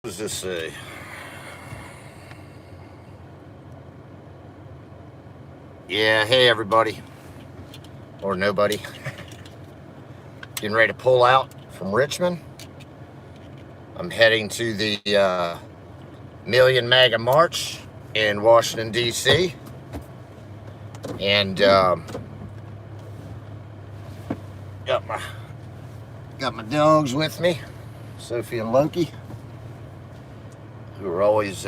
Does this say? Yeah, hey everybody. Or nobody. Getting ready to pull out from Richmond. I'm heading to the Million MAGA March in Washington, D.C. And got my dogs with me, Sophie and Loki, who are always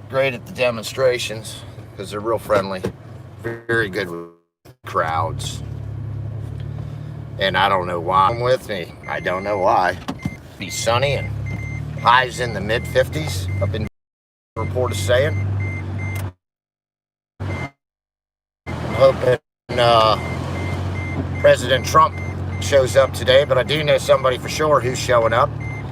great at the demonstrations because they're real friendly, very good with crowds. And I don't know why I'm with me. I don't know why. Be sunny and highs in the mid 50s up in the report is saying. I'm hoping President Trump shows up today, but I do know somebody for sure who's showing up,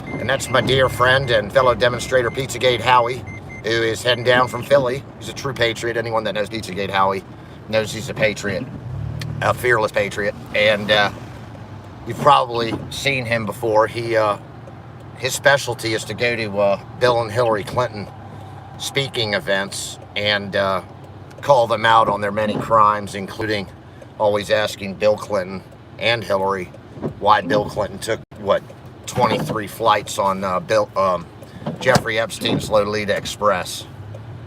and that's my dear friend and fellow demonstrator Pizzagate Howie, who is heading down from Philly. He's a true patriot. Anyone that knows Pizzagate Howie knows he's a patriot, a fearless patriot, and you've probably seen him before. His specialty is to go to Bill and Hillary Clinton speaking events and call them out on their many crimes, including always asking Bill Clinton and Hillary why Bill Clinton took, 23 flights on Jeffrey Epstein's Lolita Express.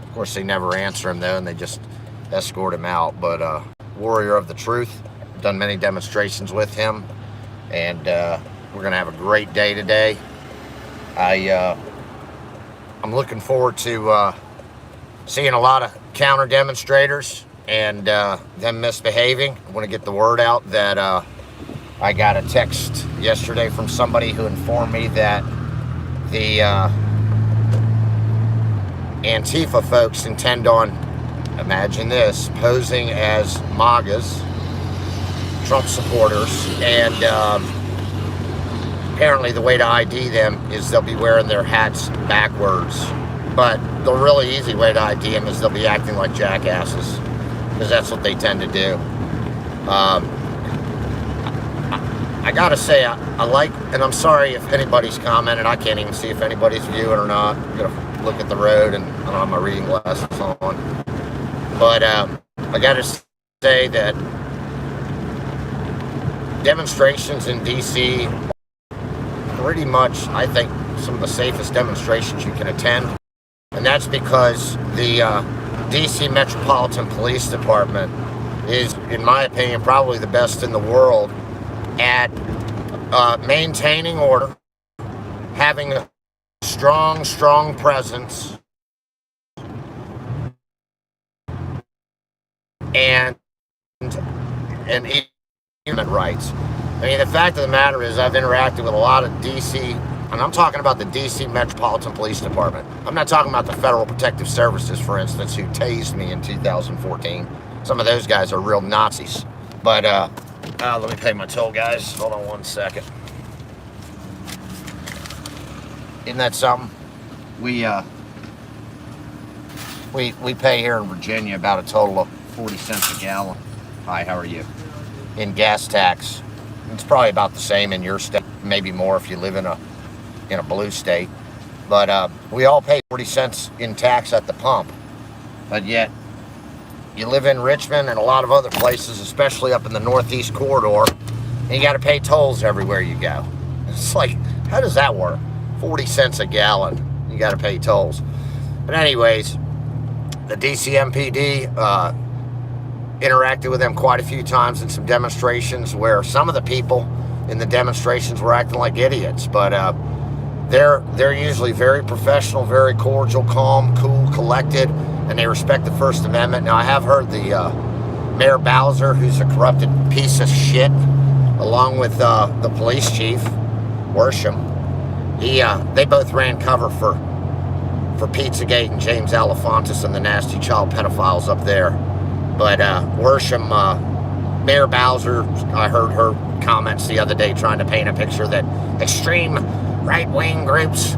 Of course, they never answer him, though, and they just escort him out. But warrior of the truth, done many demonstrations with him, and we're going to have a great day today. I'm looking forward to seeing a lot of counter demonstrators and them misbehaving. I want to get the word out that I got a text yesterday from somebody who informed me that the Antifa folks intend on, imagine this, posing as MAGAs, Trump supporters, and apparently the way to ID them is they'll be wearing their hats backwards. But the really easy way to ID them is they'll be acting like jackasses, because that's what they tend to do. I gotta say, I like, and I'm sorry if anybody's commented. I can't even see if anybody's viewing or not. I'm gonna look at the road, and I don't have my reading glasses on. But I gotta say that demonstrations in D.C. pretty much, I think, some of the safest demonstrations you can attend. And that's because the D.C. Metropolitan Police Department is, in my opinion, probably the best in the world at maintaining order, having a strong presence, and human rights. I mean, the fact of the matter is I've interacted with a lot of D.C., and I'm talking about the D.C. Metropolitan Police Department. I'm not talking about the Federal Protective Services, for instance, who tased me in 2014. Some of those guys are real Nazis. But, let me pay my toll, guys. Hold on one second. Isn't that something? We pay here in Virginia about a total of 40 cents a gallon. Hi, how are you? In gas tax. It's probably about the same in your state, maybe more if you live in a blue state. But we all pay 40 cents in tax at the pump. But yet, you live in Richmond and a lot of other places, especially up in the Northeast corridor, and you got to pay tolls everywhere you go. It's like, how does that work? 40 cents a gallon, you got to pay tolls. But anyways, the DCMPD interacted with them quite a few times in some demonstrations where some of the people in the demonstrations were acting like idiots. But they're usually very professional, very cordial, calm, cool, collected, and they respect the First Amendment. Now, I have heard the Mayor Bowser, who's a corrupted piece of shit, along with the police chief, Worsham, they both ran cover for Pizzagate and James Alefantis and the nasty child pedophiles up there. But Worsham, Mayor Bowser, I heard her comments the other day trying to paint a picture that extreme right-wing groups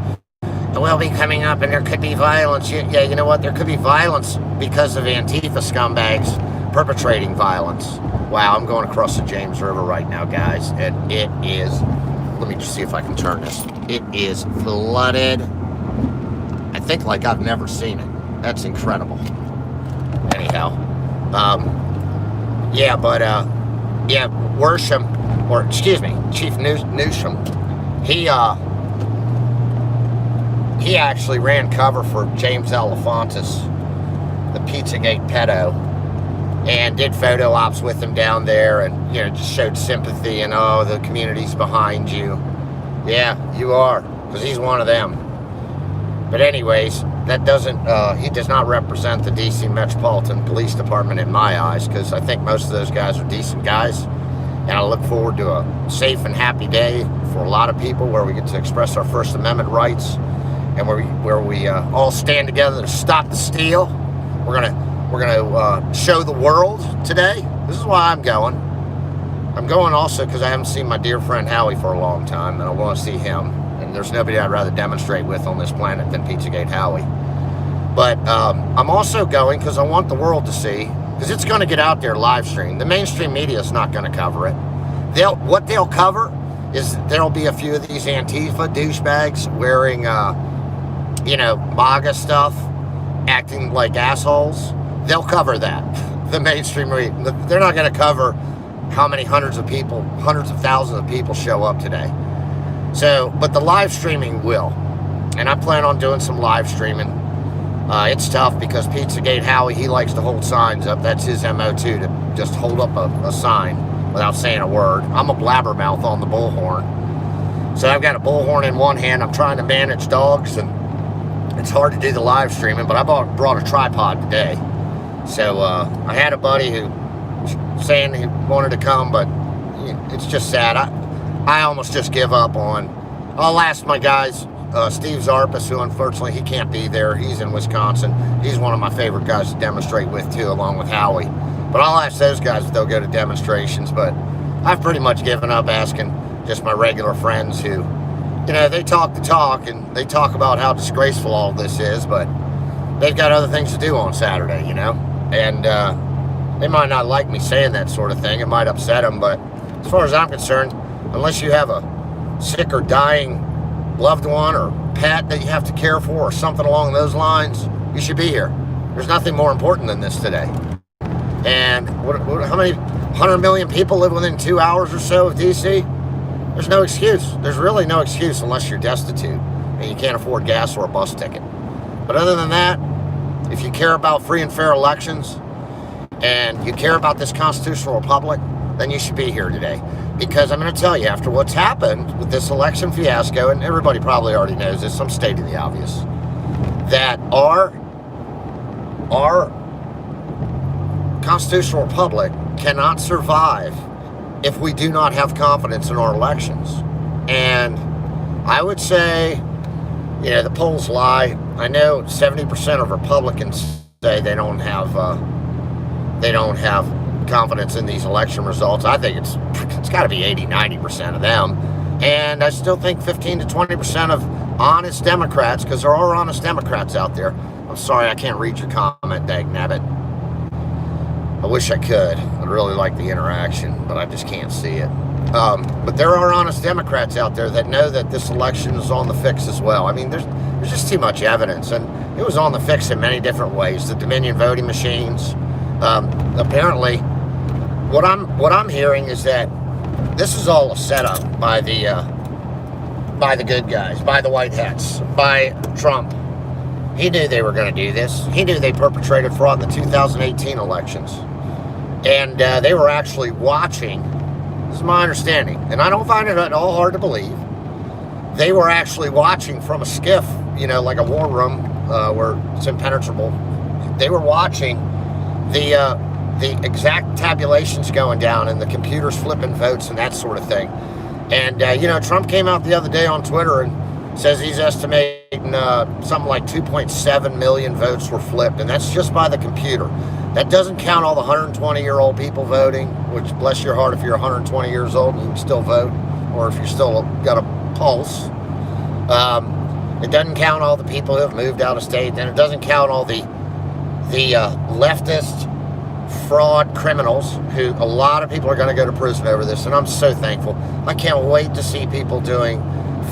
will be coming up and there could be violence. Yeah, you know what? There could be violence because of Antifa scumbags perpetrating violence. Wow, I'm going across the James River right now, guys, and it is let me just see if I can turn this. It is flooded. I think like I've never seen it. That's incredible. Anyhow, yeah, but yeah, Worsham, or excuse me, Chief Newsham, he actually ran cover for James Elefantis, the Pizzagate pedo, and did photo ops with him down there, and just showed sympathy and the community's behind you. Yeah, you are, because he's one of them. But anyways, that doesn't he does not represent the DC Metropolitan Police Department in my eyes, because I think most of those guys are decent guys, and I look forward to a safe and happy day for a lot of people where we get to express our First Amendment rights, and where we all stand together to stop the steal. We're gonna show the world today. This is why I'm going. I'm going also because I haven't seen my dear friend Howie for a long time, and I want to see him. And there's nobody I'd rather demonstrate with on this planet than Pizzagate Howie. But I'm also going because I want the world to see, because it's going to get out there live stream. The mainstream media is not going to cover it. What they'll cover is there'll be a few of these Antifa douchebags wearing MAGA stuff, acting like assholes. They'll cover that. The mainstream media, they're not going to cover how many hundreds of thousands of people show up today. So, but the live streaming will, and I plan on doing some live streaming. It's tough because Pizzagate Howie, he likes to hold signs up. That's his MO too, to just hold up a sign without saying a word. I'm a blabbermouth on the bullhorn. So I've got a bullhorn in one hand. I'm trying to manage dogs, and it's hard to do the live streaming, but I brought a tripod today. So I had a buddy who was saying he wanted to come, but it's just sad. I almost just give up on. I'll ask my guys, Steve Zarpus, who unfortunately he can't be there. He's in Wisconsin. He's one of my favorite guys to demonstrate with too, along with Howie. But I'll ask those guys if they'll go to demonstrations. But I've pretty much given up asking just my regular friends who, they talk the talk and they talk about how disgraceful all this is, but they've got other things to do on Saturday, and they might not like me saying that sort of thing. It might upset them, but as far as I'm concerned, unless you have a sick or dying loved one or pet that you have to care for or something along those lines, you should be here. There's nothing more important than this today. And how many 100 million people live within 2 hours or so of DC? There's no excuse. There's really no excuse unless you're destitute and you can't afford gas or a bus ticket. But other than that, if you care about free and fair elections and you care about this constitutional republic, then you should be here today. Because I'm going to tell you, after what's happened with this election fiasco, and everybody probably already knows this, I'm stating the obvious, that our constitutional republic cannot survive if we do not have confidence in our elections. And I would say, the polls lie. I know 70% of Republicans say they don't have confidence in these election results. I think it's got to be 80-90% of them, and I still think 15 to 20% of honest Democrats, because there are honest Democrats out there. I'm sorry I can't read your comment, dagnabbit. I wish I could. I'd really like the interaction, but I just can't see it. But there are honest Democrats out there that know that this election is on the fix as well. I mean, there's just too much evidence, and it was on the fix in many different ways. The Dominion voting machines, apparently, what I'm hearing is that this is all a setup by the good guys, by the white hats, by Trump. He knew they were going to do this. He knew they perpetrated fraud in the 2018 elections. And they were actually watching. This is my understanding, and I don't find it at all hard to believe. They were actually watching from a skiff, like a war room where it's impenetrable. They were watching the exact tabulations going down and the computers flipping votes and that sort of thing. And, Trump came out the other day on Twitter and says he's estimating something like 2.7 million votes were flipped, and that's just by the computer. That doesn't count all the 120-year-old people voting, which, bless your heart, if you're 120 years old and you can still vote, or if you're still got a pulse. It doesn't count all the people who have moved out of state, and it doesn't count all the leftist fraud criminals who a lot of people are going to go to prison over this, and I'm so thankful. I can't wait to see people doing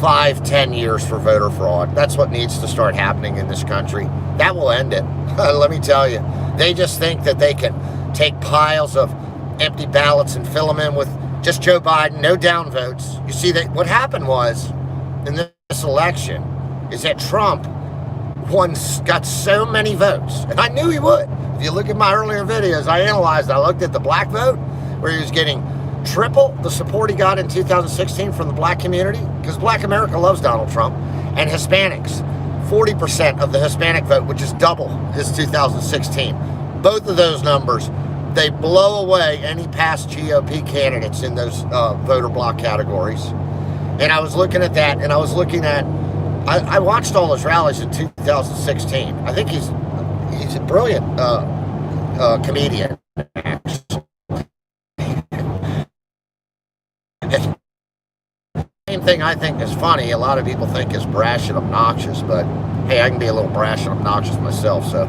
5-10 years for voter fraud. That's what needs to start happening in this country. That will end it. Let me tell you. They just think that they can take piles of empty ballots and fill them in with just Joe Biden, no down votes. You see, that what happened was in this election is that Trump got so many votes, and I knew he would. If you look at my earlier videos, I looked at the black vote, where he was getting triple the support he got in 2016 from the black community, because black America loves Donald Trump, and Hispanics, 40% of the Hispanic vote, which is double his 2016. Both of those numbers, they blow away any past GOP candidates in those voter block categories. And I was looking at that, and I was looking at, I watched all his rallies in 2016. I think he's a brilliant comedian. Same thing I think is funny, a lot of people think is brash and obnoxious, but hey, I can be a little brash and obnoxious myself, so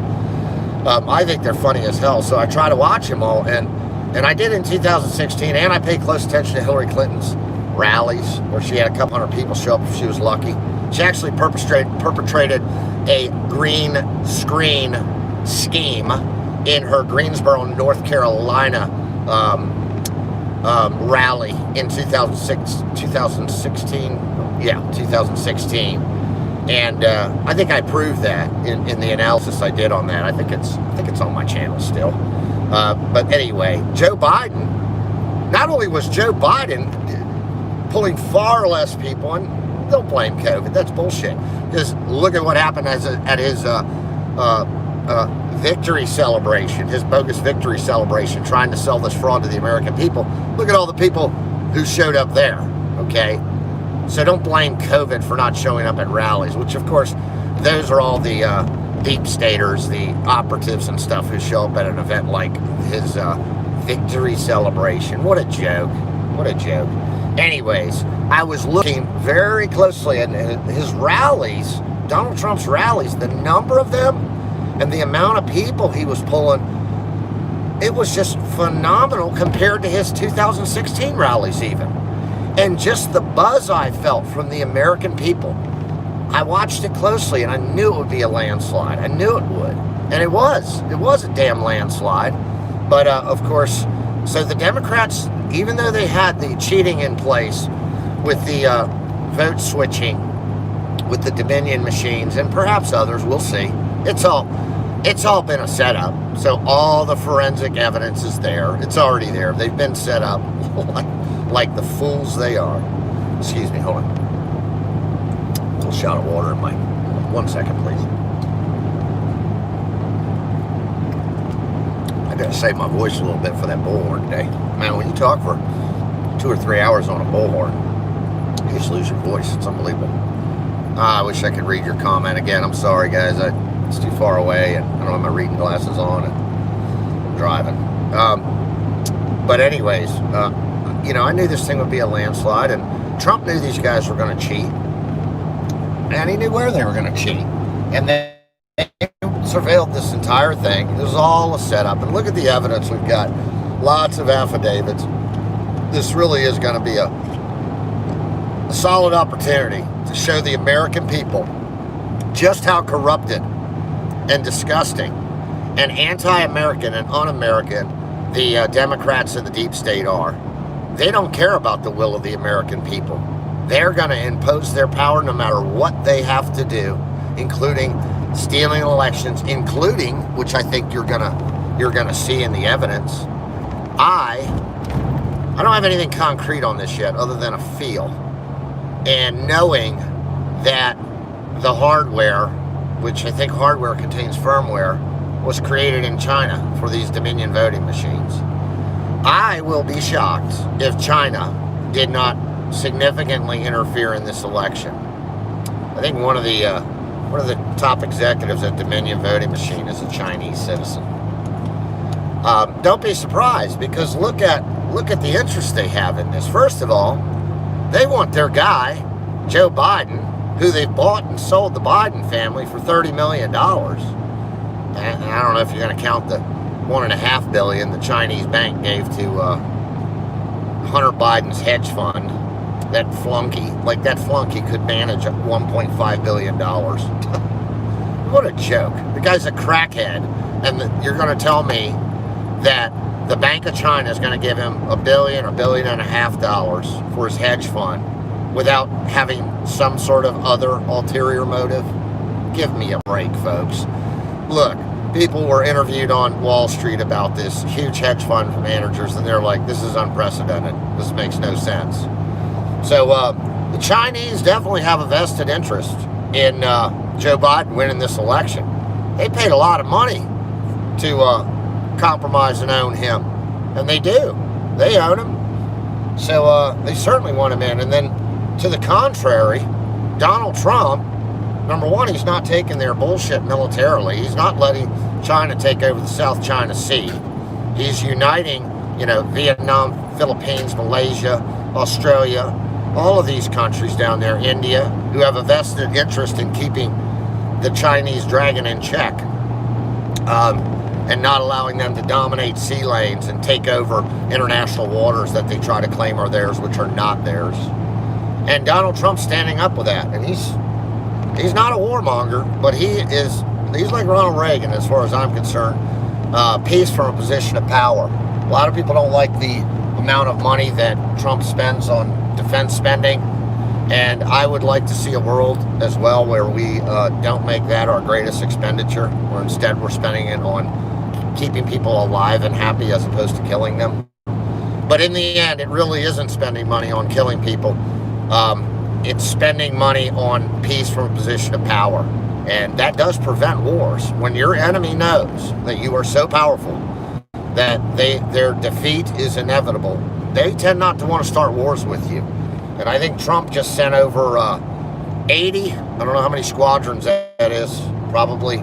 I think they're funny as hell. So I try to watch them all, and I did in 2016, and I paid close attention to Hillary Clinton's rallies, where she had a couple hundred people show up if she was lucky. She actually perpetrated a green screen scheme in her Greensboro, North Carolina rally in 2016. Yeah, 2016. And I think I proved that in the analysis I did on that. I think it's on my channel still. But anyway, Joe Biden. Not only was Joe Biden pulling far less people, and don't blame COVID. That's bullshit. Just look at what happened at his victory celebration, his bogus victory celebration, trying to sell this fraud to the American people. Look at all the people who showed up there, okay? So don't blame COVID for not showing up at rallies, which, of course, those are all the deep staters, the operatives and stuff who show up at an event like his victory celebration. What a joke. What a joke. Anyways, I was looking very closely at his rallies, Donald Trump's rallies, the number of them and the amount of people he was pulling. It was just phenomenal compared to his 2016 rallies even. And just the buzz I felt from the American people. I watched it closely, and I knew it would be a landslide. I knew it would. And it was. It was a damn landslide. But, of course, so the Democrats, even though they had the cheating in place with the vote switching, with the Dominion machines, and perhaps others, we'll see. It's all been a setup. So all the forensic evidence is there. It's already there. They've been set up like the fools they are. Excuse me, hold on. A little shot of water in my... 1 second, please. I gotta save my voice a little bit for that bullhorn today. Man, when you talk for 2 or 3 hours on a bullhorn, you just lose your voice. It's unbelievable. I wish I could read your comment again. I'm sorry, guys. It's too far away, and I don't have my reading glasses on, and I'm driving. But anyways, I knew this thing would be a landslide, and Trump knew these guys were going to cheat, and he knew where they were going to cheat, and they surveilled this entire thing. It was all a setup, and look at the evidence we've got. Lots of affidavits. This really is going to be a solid opportunity to show the American people just how corrupted and disgusting and anti-American and un-American the Democrats and the deep state are. They don't care about the will of the American people. They're going to impose their power no matter what they have to do, including stealing elections, including, which I think you're gonna see in the evidence. I don't have anything concrete on this yet, other than a feel, and knowing that the hardware, which I think hardware contains firmware, was created in China for these Dominion voting machines. I will be shocked if China did not significantly interfere in this election. I think one of the top executives at Dominion voting machine is a Chinese citizen. Don't be surprised, because look at the interest they have in this. First of all, they want their guy, Joe Biden, who they've bought and sold the Biden family for $30 million. And I don't know if you're going to count the 1.5 billion the Chinese bank gave to Hunter Biden's hedge fund. That flunky could manage $1.5 billion. What a joke. The guy's a crackhead, and you're going to tell me that the Bank of China is going to give him $1 billion or $1.5 billion for his hedge fund without having some sort of other ulterior motive? Give me a break, folks. Look, people were interviewed on Wall Street about this, huge hedge fund managers, and they're like, this is unprecedented. This makes no sense. So the Chinese definitely have a vested interest in Joe Biden winning this election. They paid a lot of money to compromise and own him, and they do. They own him. So they certainly want him in. And then to the contrary, Donald Trump, number one, he's not taking their bullshit militarily. He's not letting China take over the South China Sea. He's uniting, Vietnam, Philippines, Malaysia, Australia, all of these countries down there, India, who have a vested interest in keeping the Chinese dragon in check, and not allowing them to dominate sea lanes and take over international waters that they try to claim are theirs, which are not theirs. And Donald Trump's standing up with that, and he's not a warmonger, but he's like Ronald Reagan as far as I'm concerned. Peace from a position of power. A lot of people don't like the amount of money that Trump spends on defense spending, and I would like to see a world as well where we don't make that our greatest expenditure, or instead we're spending it on keeping people alive and happy as opposed to killing them. But in the end, it really isn't spending money on killing people. It's spending money on peace from a position of power. And that does prevent wars. When your enemy knows that you are so powerful that their defeat is inevitable, they tend not to want to start wars with you. And I think Trump just sent over 80, I don't know how many squadrons that is, probably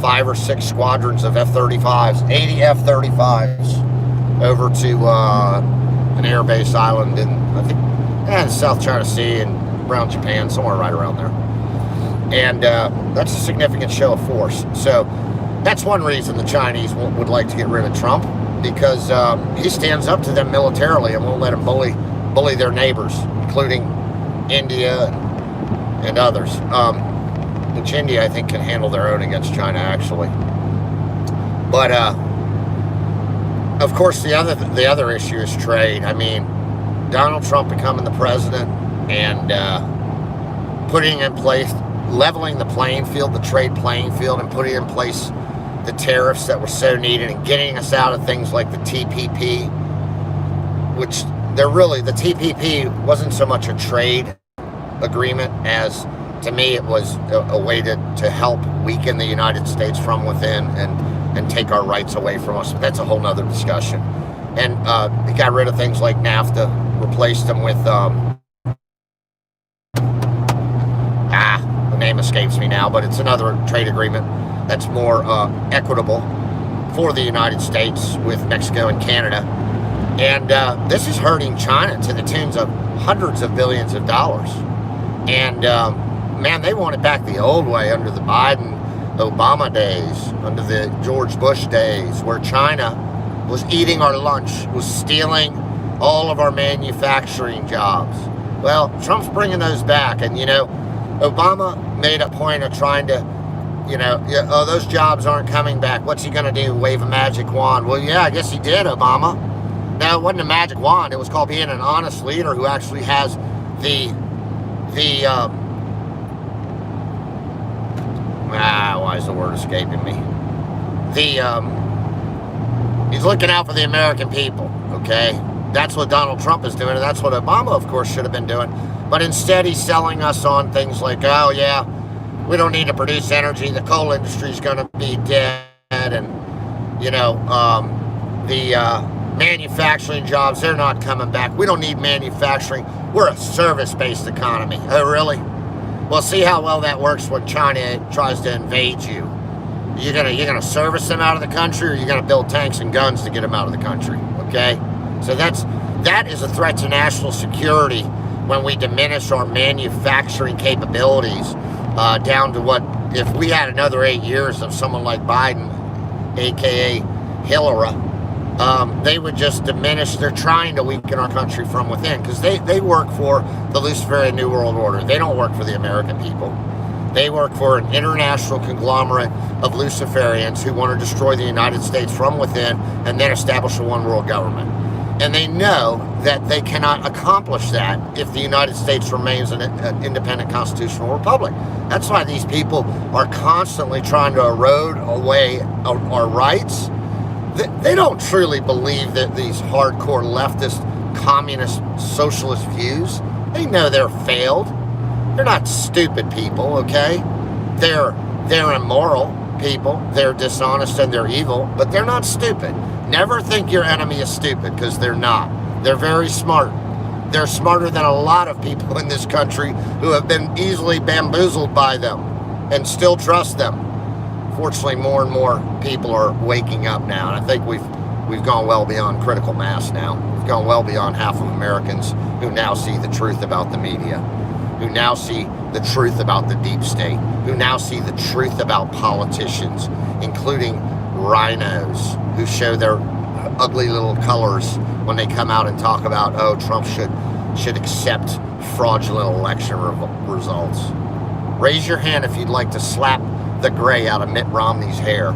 5 or 6 squadrons of F-35s, 80 F-35s over to an air base island in, I think, the South China Sea and around Japan, somewhere right around there. And that's a significant show of force. So that's one reason the Chinese would like to get rid of Trump, because he stands up to them militarily and won't let them bully their neighbors, including India and others. Which India, I think, can handle their own against China, actually. But of course, the other issue is trade. I mean, Donald Trump becoming the president and putting in place, leveling the playing field, the trade playing field, and putting in place the tariffs that were so needed, and getting us out of things like the TPP, which the TPP wasn't so much a trade agreement as, to me, it was a way to help weaken the United States from within and take our rights away from us. But that's a whole nother discussion. And they got rid of things like NAFTA, replaced them with the name escapes me now, but it's another trade agreement that's more equitable for the United States with Mexico and Canada. And this is hurting China to the tunes of hundreds of billions of dollars. And man, they want it back the old way under the Biden-Obama days, under the George Bush days, where China was eating our lunch, was stealing all of our manufacturing jobs. Well, Trump's bringing those back. And, Obama made a point of trying to, those jobs aren't coming back. What's he going to do? Wave a magic wand? Well, yeah, I guess he did, Obama. No, it wasn't a magic wand. It was called being an honest leader who actually has why is the word escaping me? He's looking out for the American people, okay? That's what Donald Trump is doing, and that's what Obama, of course, should have been doing. But instead, he's selling us on things like, oh, yeah, we don't need to produce energy. The coal industry is going to be dead, and, the manufacturing jobs, they're not coming back. We don't need manufacturing. We're a service-based economy. Oh, really? Well, see how well that works when China tries to invade you. You're gonna service them out of the country, or you're gonna build tanks and guns to get them out of the country. Okay, so that is a threat to national security when we diminish our manufacturing capabilities down to what, if we had another 8 years of someone like Biden, aka Hillary, they would just diminish. They're trying to weaken our country from within because they work for the Luciferian New World Order. They don't work for the American people. They work for an international conglomerate of Luciferians who want to destroy the United States from within and then establish a one world government. And they know that they cannot accomplish that if the United States remains an independent constitutional republic. That's why these people are constantly trying to erode away our rights. They don't truly believe that these hardcore leftist, communist, socialist views. They know they're failed. They're not stupid people, okay? They're immoral people. They're dishonest and they're evil, but they're not stupid. Never think your enemy is stupid, because they're not. They're very smart. They're smarter than a lot of people in this country who have been easily bamboozled by them and still trust them. Fortunately, more and more people are waking up now, and I think we've gone well beyond critical mass now. We've gone well beyond half of Americans who now see the truth about the media, who now see the truth about the deep state, who now see the truth about politicians, including rhinos who show their ugly little colors when they come out and talk about, oh, Trump should accept fraudulent election results. Raise your hand if you'd like to slap the gray out of Mitt Romney's hair.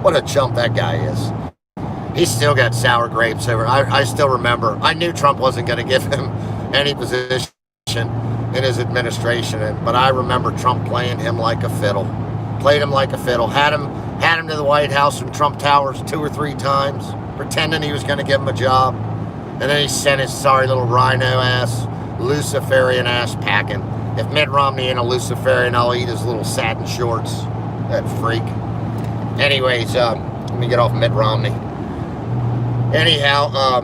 What a chump that guy is. He's still got sour grapes over. I still remember. I knew Trump wasn't going to give him any position in his administration, but I remember Trump playing him like a fiddle. Played him like a fiddle. Had him to the White House from Trump Towers 2 or 3 times, pretending he was going to give him a job. And then he sent his sorry little rhino ass, Luciferian ass packing. If Mitt Romney ain't a Luciferian, I'll eat his little satin shorts. That freak. Anyways, let me get off Mitt Romney. Anyhow, I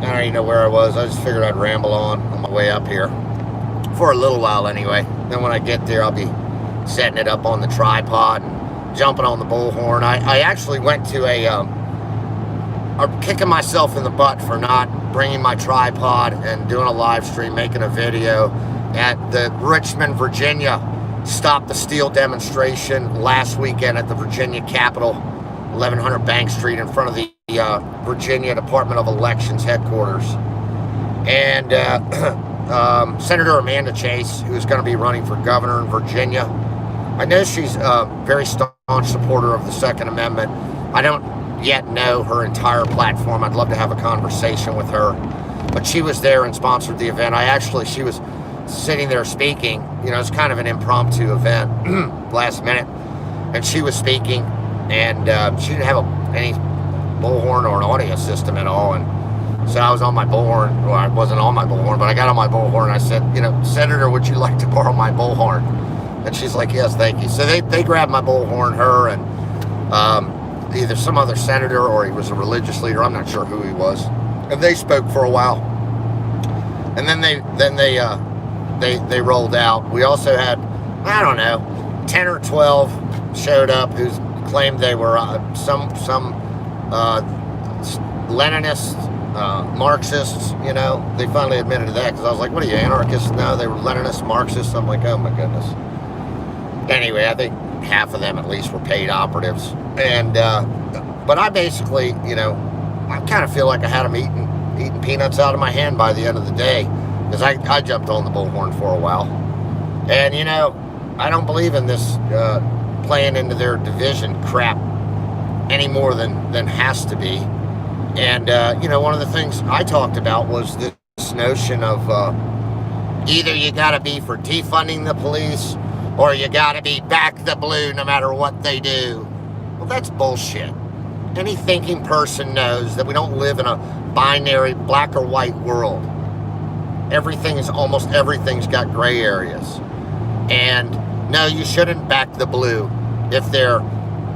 don't even know where I was. I just figured I'd ramble on my way up here. For a little while anyway. Then when I get there, I'll be setting it up on the tripod and jumping on the bullhorn. I actually went to I'm kicking myself in the butt for not bringing my tripod and doing a live stream, making a video at the Richmond, Virginia Stop the Steal demonstration last weekend at the Virginia Capitol, 1100 Bank Street, in front of the Virginia Department of Elections headquarters. And Senator Amanda Chase, who's going to be running for governor in Virginia, I know she's a very staunch supporter of the Second Amendment. I don't yet know her entire platform. I'd love to have a conversation with her. But she was there and sponsored the event. She was sitting there speaking. You know, it's kind of an impromptu event, last minute. And she was speaking, and she didn't have any bullhorn or an audio system at all. And so I was on my bullhorn. Well, I wasn't on my bullhorn, but I got on my bullhorn and I said, you know, Senator, would you like to borrow my bullhorn? And she's like, yes, thank you. So they grabbed my bullhorn, her and either some other senator or he was a religious leader. I'm not sure who he was. And they spoke for a while. And then they rolled out. We also had, I don't know, 10 or 12 showed up who claimed they were some Leninist, Marxists. You know, they finally admitted to that because I was like, what are you, anarchists? No, they were Leninist, Marxists. I'm like, oh my goodness. Anyway, I think half of them at least were paid operatives. And but I basically, you know, I kind of feel like I had them eating peanuts out of my hand by the end of the day, because I jumped on the bullhorn for a while. And, you know, I don't believe in this playing into their division crap any more than has to be. And, you know, one of the things I talked about was this notion of either you got to be for defunding the police or you got to be back the blue no matter what they do. Well, that's bullshit. Any thinking person knows that we don't live in a binary black or white world. Almost everything's got gray areas. And no, you shouldn't back the blue if they're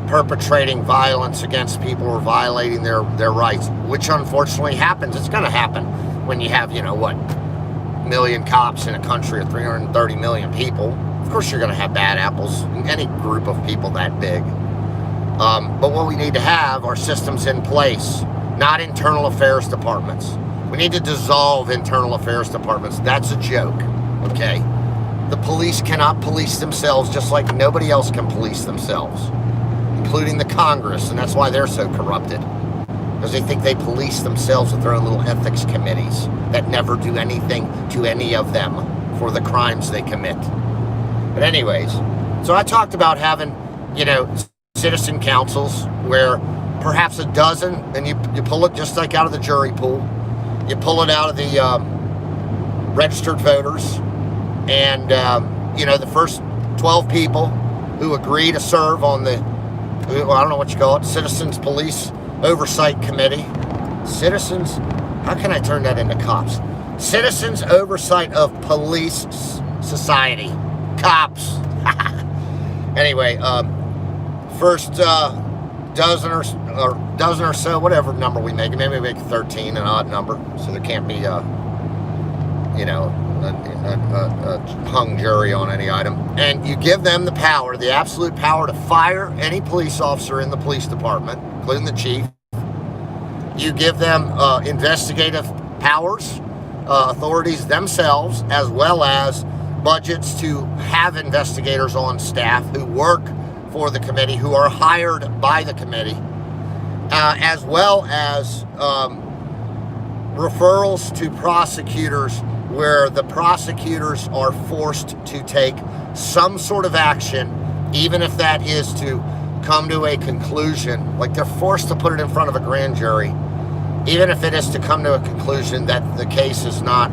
perpetrating violence against people or violating their rights, which unfortunately happens. It's going to happen when you have, you know, what, million cops in a country of 330 million people. Of course you're going to have bad apples in any group of people that big. But what we need to have are systems in place, not internal affairs departments. We need to dissolve internal affairs departments. That's a joke, okay? The police cannot police themselves, just like nobody else can police themselves. including the Congress, and that's why they're so corrupted. Because they think they police themselves with their own little ethics committees that never do anything to any of them for the crimes they commit. But anyways, so I talked about having, citizen councils where perhaps a dozen, and you pull it just like out of the jury pool. You pull it out of the registered voters, and, the first 12 people who agree to serve on the, I don't know what you call it, Citizens Police Oversight Committee. Citizens, how can I turn that into cops? Citizens Oversight of Police Society. Cops. Anyway, first dozen or so, whatever number we make, maybe we make 13, an odd number, so there can't be a hung jury on any item. And you give them the power, the absolute power to fire any police officer in the police department, including the chief. You give them investigative powers, authorities themselves, as well as budgets to have investigators on staff who work for the committee, who are hired by the committee, as well as referrals to prosecutors where the prosecutors are forced to take some sort of action, even if that is to come to a conclusion, like they're forced to put it in front of a grand jury, even if it is to come to a conclusion that the case is not,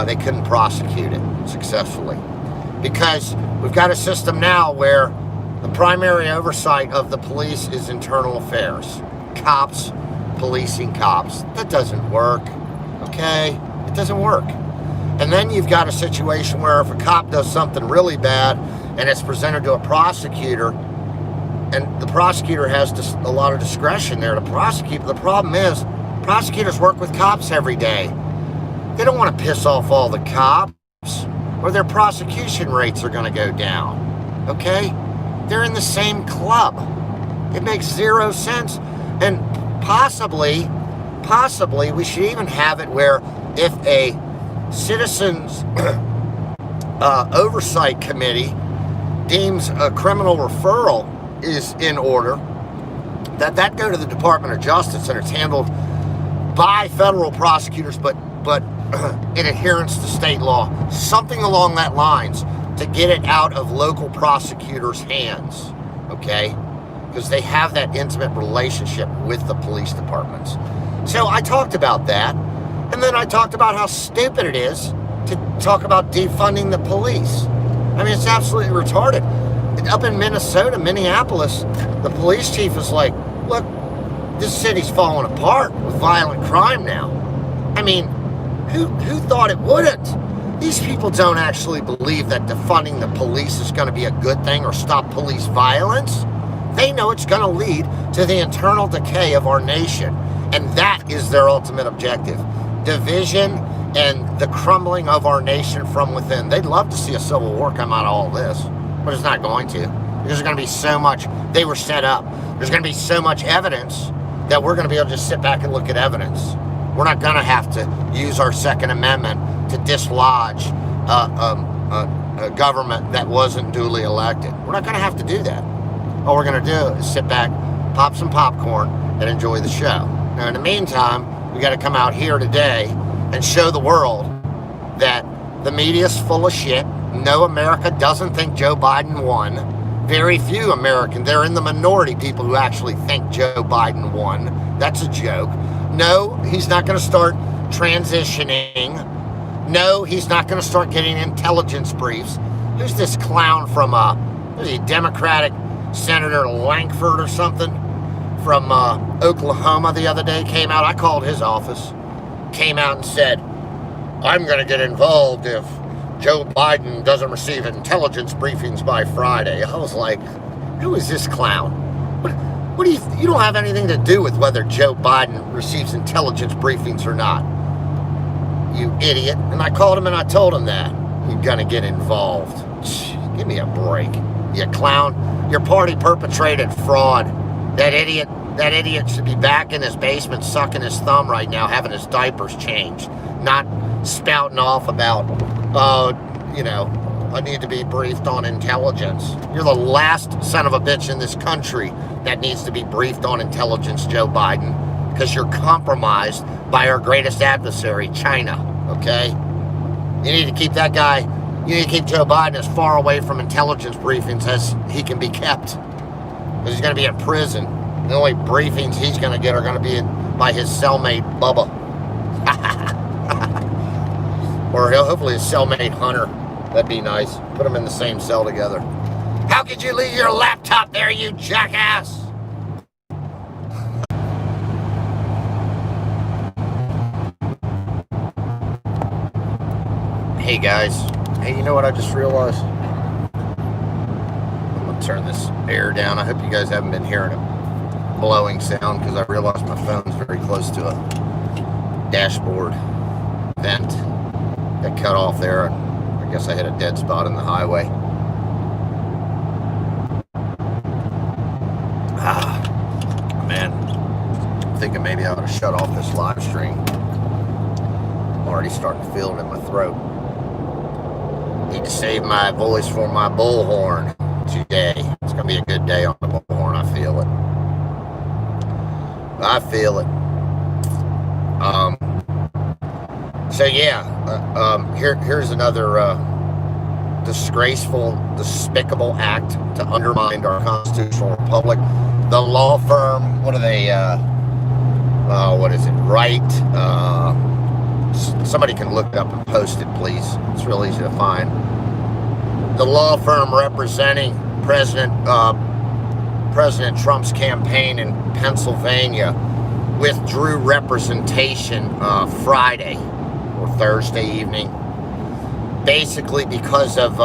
they couldn't prosecute it successfully. Because we've got a system now where the primary oversight of the police is internal affairs. Cops policing cops. That doesn't work, okay? It doesn't work. And then you've got a situation where if a cop does something really bad and it's presented to a prosecutor, and the prosecutor has a lot of discretion there to prosecute, but the problem is prosecutors work with cops every day. They don't want to piss off all the cops, or their prosecution rates are going to go down, okay? They're in the same club. It makes zero sense. And possibly, we should even have it where if a citizens oversight committee deems a criminal referral is in order, that go to the Department of Justice, and it's handled by federal prosecutors, but in adherence to state law, something along that lines, to get it out of local prosecutors' hands, okay? Because they have that intimate relationship with the police departments. So I talked about that, and then I talked about how stupid it is to talk about defunding the police. I mean, it's absolutely retarded. Up in Minnesota, Minneapolis, the police chief is like, look, this city's falling apart with violent crime now. I mean, who thought it wouldn't? These people don't actually believe that defunding the police is going to be a good thing or stop police violence. They know it's going to lead to the internal decay of our nation. And that is their ultimate objective. Division and the crumbling of our nation from within. They'd love to see a civil war come out of all this, but it's not going to. There's going to be so much, they were set up. There's going to be so much evidence that we're going to be able to just sit back and look at evidence. We're not going to have to use our Second Amendment to dislodge a government that wasn't duly elected. We're not going to have to do that. All we're going to do is sit back, pop some popcorn, and enjoy the show. Now, in the meantime, we got to come out here today and show the world that the media's full of shit. No, America doesn't think Joe Biden won. Very few Americans, they're in the minority, people who actually think Joe Biden won. That's a joke. No, he's not going to start transitioning. No, he's not going to start getting intelligence briefs. Who's this clown from, was he Democratic Senator Lankford or something from Oklahoma the other day came out. I called his office, came out and said, I'm going to get involved if Joe Biden doesn't receive intelligence briefings by Friday. I was like, who is this clown? What do you don't have anything to do with whether Joe Biden receives intelligence briefings or not, you idiot. And I called him and I told him that. You're going to get involved. Give me a break, you clown. Your party perpetrated fraud. That idiot should be back in his basement sucking his thumb right now, having his diapers changed, not spouting off about, I need to be briefed on intelligence. You're the last son of a bitch in this country that needs to be briefed on intelligence, Joe Biden, because you're compromised by our greatest adversary, China, okay? You need to keep that guy, you need to keep Joe Biden as far away from intelligence briefings as he can be kept, because he's going to be in prison. The only briefings he's going to get are going to be by his cellmate, Bubba. Or hopefully his cellmate, Hunter. That'd be nice. Put them in the same cell together. How could you leave your laptop there, you jackass? Hey guys. Hey, you know what I just realized? I'm going to turn this air down. I hope you guys haven't been hearing a blowing sound, because I realized my phone's very close to a dashboard vent. Got cut off there. I guess I hit a dead spot in the highway. Man. I'm thinking maybe I ought to shut off this live stream. I'm already starting to feel it in my throat. Need to save my voice for my bullhorn today. It's going to be a good day on the bullhorn. I feel it. I feel it. So yeah, here's another disgraceful, despicable act to undermine our constitutional republic. The law firm, what are they? What is it? Right? Somebody can look it up and post it, please. It's real easy to find. The law firm representing President Trump's campaign in Pennsylvania withdrew representation Friday or Thursday evening, basically because of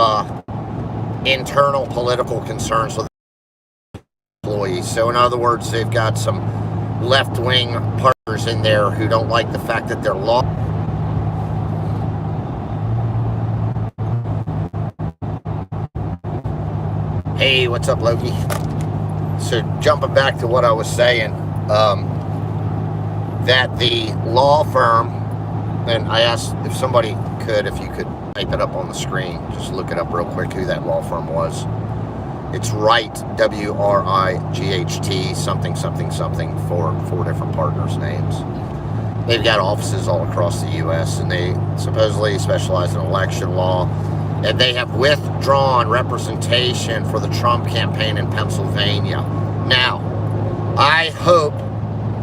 internal political concerns with employees. So in other words, they've got some left-wing partners in there who don't like the fact that their law. Hey, what's up, Loki? So jumping back to what I was saying, that the law firm, and I asked if somebody could, if you could type it up on the screen, just look it up real quick who that law firm was. It's Wright, W-R-I-G-H-T, something, something, something, four different partners' names. They've got offices all across the U.S., and they supposedly specialize in election law. And they have withdrawn representation for the Trump campaign in Pennsylvania. Now, I hope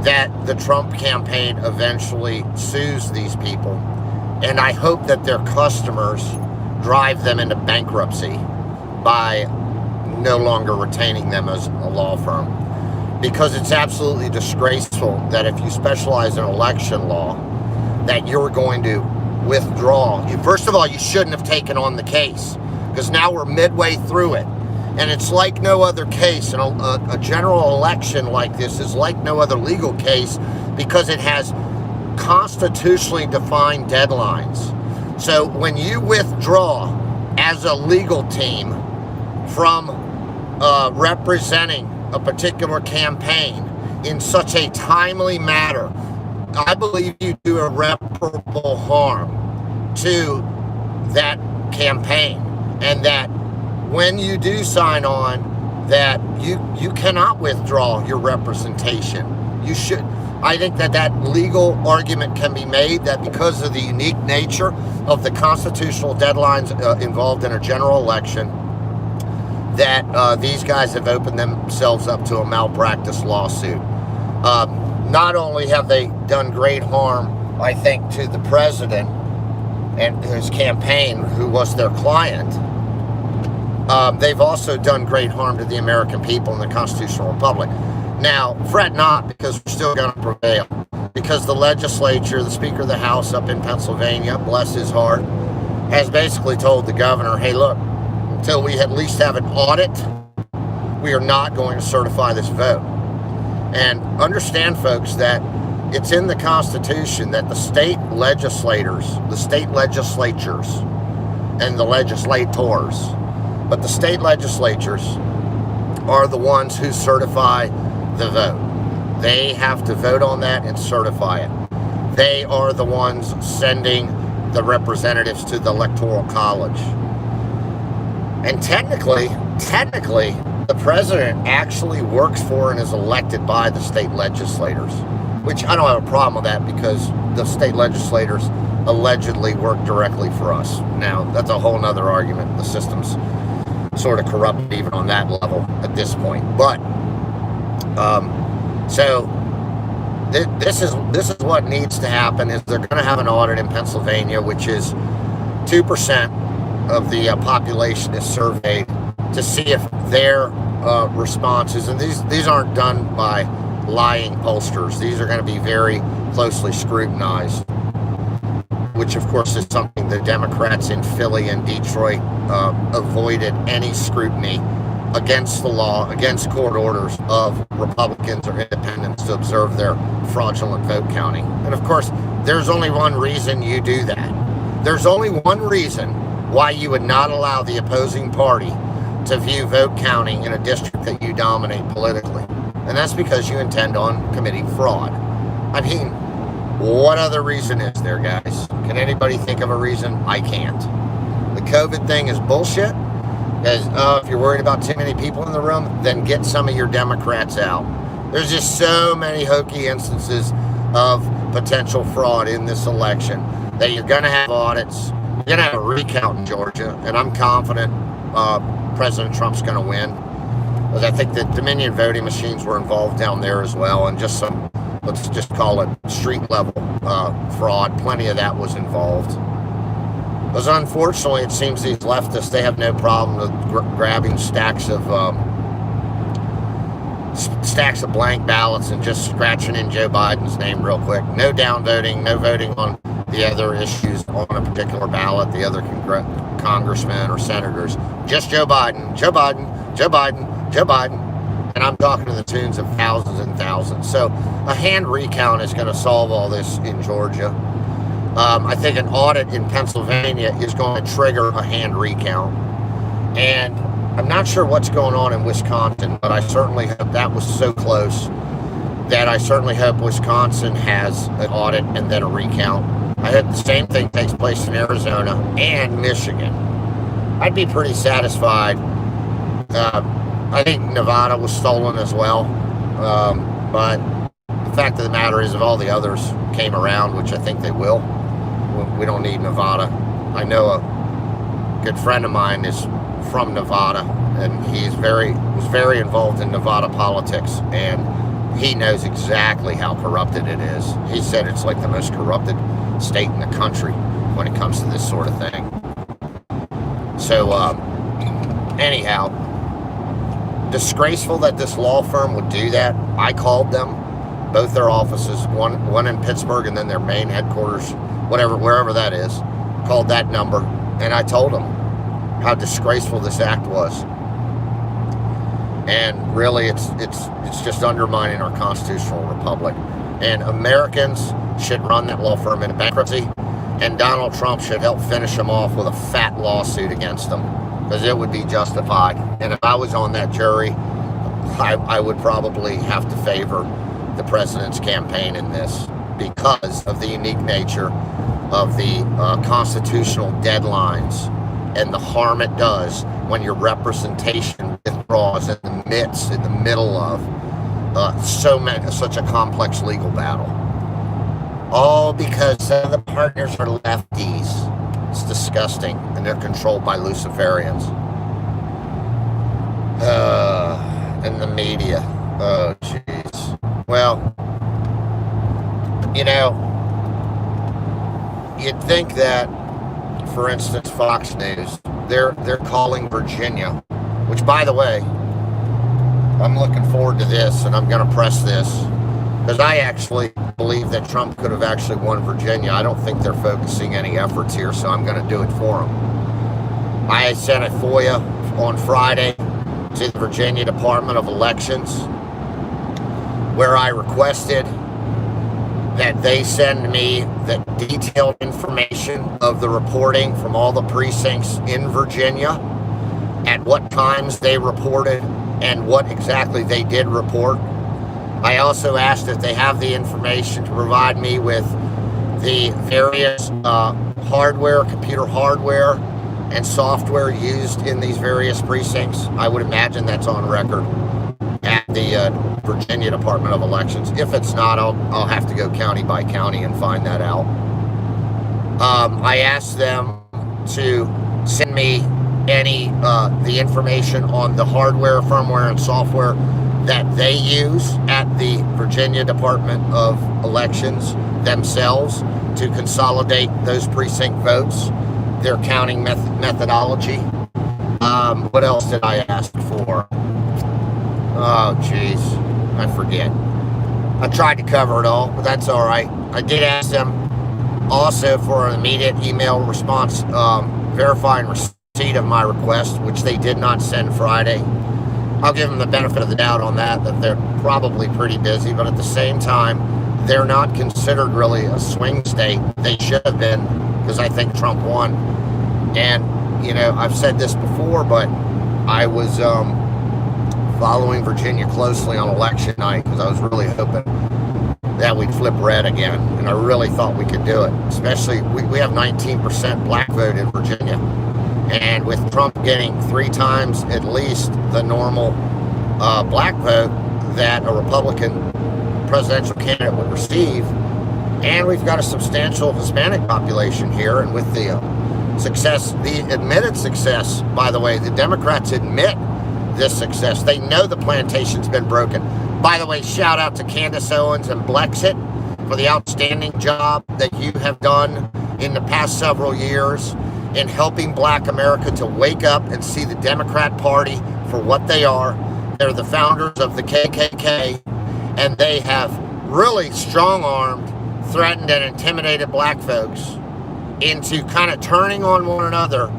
that the Trump campaign eventually sues these people, and I hope that their customers drive them into bankruptcy by no longer retaining them as a law firm. Because it's absolutely disgraceful that if you specialize in election law, that you're going to withdraw. First of all, you shouldn't have taken on the case, because now we're midway through it, and it's like no other case. And a general election like this is like no other legal case, because it has constitutionally defined deadlines. So when you withdraw as a legal team from representing a particular campaign in such a timely manner, I believe you do irreparable harm to that campaign, and that when you do sign on, that you cannot withdraw your representation. You should. I think that legal argument can be made that because of the unique nature of the constitutional deadlines involved in a general election, that these guys have opened themselves up to a malpractice lawsuit. Not only have they done great harm, I think, to the president and his campaign, who was their client, they've also done great harm to the American people and the constitutional republic. Now, fret not, because we're still going to prevail. Because the legislature, the Speaker of the House up in Pennsylvania, bless his heart, has basically told the governor, hey, look, until we at least have an audit, we are not going to certify this vote. And understand, folks, that it's in the Constitution that the state legislators, the state legislatures, and the legislators, but the state legislatures are the ones who certify the vote. They have to vote on that and certify it. They are the ones sending the representatives to the Electoral College. And technically, the president actually works for and is elected by the state legislators, which I don't have a problem with that because the state legislators allegedly work directly for us. Now, that's a whole nother argument. The system's sort of corrupted even on that level at this point. But, so this is what needs to happen is they're going to have an audit in Pennsylvania, which is 2% of the population is surveyed to see if their responses, and these aren't done by lying pollsters. These are going to be very closely scrutinized, which of course is something the Democrats in Philly and Detroit avoided any scrutiny against the law, against court orders of Republicans or independents to observe their fraudulent vote counting. And of course, there's only one reason you do that. There's only one reason why you would not allow the opposing party to view vote counting in a district that you dominate politically. And that's because you intend on committing fraud. I mean, what other reason is there, guys? Can anybody think of a reason? I can't. The COVID thing is bullshit. Because if you're worried about too many people in the room, then get some of your Democrats out. There's just so many hokey instances of potential fraud in this election that you're going to have audits. You're going to have a recount in Georgia, and I'm confident President Trump's going to win. Because I think the Dominion voting machines were involved down there as well, and just some, let's just call it street level fraud. Plenty of that was involved. Because unfortunately, it seems these leftists, they have no problem with grabbing stacks of blank ballots and just scratching in Joe Biden's name real quick. No downvoting, no voting on the other issues on a particular ballot, the other congressmen or senators. Just Joe Biden, Joe Biden, Joe Biden, Joe Biden. And I'm talking to the tunes of thousands and thousands. So a hand recount is going to solve all this in Georgia. I think an audit in Pennsylvania is going to trigger a hand recount. And I'm not sure what's going on in Wisconsin, but I certainly hope that was so close that I certainly hope Wisconsin has an audit and then a recount. I hope the same thing takes place in Arizona and Michigan. I'd be pretty satisfied. I think Nevada was stolen as well. But the fact of the matter is, if all the others came around, which I think they will, we don't need Nevada. I know a good friend of mine is from Nevada, and he was very involved in Nevada politics, and he knows exactly how corrupted it is. He said it's like the most corrupted state in the country when it comes to this sort of thing. So, anyhow, disgraceful that this law firm would do that. I called them, both their offices, one in Pittsburgh and then their main headquarters, wherever that is, called that number, and I told them how disgraceful this act was. And really, it's just undermining our constitutional republic. And Americans should run that law firm into bankruptcy, and Donald Trump should help finish them off with a fat lawsuit against them, because it would be justified. And if I was on that jury, I would probably have to favor the president's campaign in this, because of the unique nature of the constitutional deadlines and the harm it does when your representation withdraws in the middle of such a complex legal battle. All because some of the partners are lefties. It's disgusting, and they're controlled by Luciferians. And the media. Oh, jeez. Well, you'd think that, for instance, Fox News, they're calling Virginia, which, by the way, I'm looking forward to this, and I'm going to press this, because I actually believe that Trump could have actually won Virginia. I don't think they're focusing any efforts here, so I'm going to do it for them. I sent a FOIA on Friday to the Virginia Department of Elections, where I requested that they send me the detailed information of the reporting from all the precincts in Virginia, at what times they reported, and what exactly they did report. I also asked if they have the information to provide me with the various computer hardware and software used in these various precincts. I would imagine that's on record at the Virginia Department of Elections. If it's not, I'll have to go county by county and find that out. I asked them to send me any the information on the hardware, firmware, and software that they use at the Virginia Department of Elections themselves to consolidate those precinct votes, their counting methodology. What else did I ask for? Oh, jeez, I forget. I tried to cover it all, but that's all right. I did ask them also for an immediate email response verifying receipt of my request, which they did not send Friday. I'll give them the benefit of the doubt on that they're probably pretty busy, but at the same time, they're not considered really a swing state. They should have been, because I think Trump won. And, I've said this before, but I was following Virginia closely on election night because I was really hoping that we'd flip red again. And I really thought we could do it. Especially, we have 19% black vote in Virginia. And with Trump getting 3 times at least the normal black vote that a Republican presidential candidate would receive, and we've got a substantial Hispanic population here, and with the success, the admitted success, by the way, the Democrats admit this success. They know the plantation's been broken. By the way, shout out to Candace Owens and Blexit for the outstanding job that you have done in the past several years in helping black America to wake up and see the Democrat Party for what they are. They're the founders of the KKK, and they have really strong-armed, threatened, and intimidated black folks into kind of turning on one another,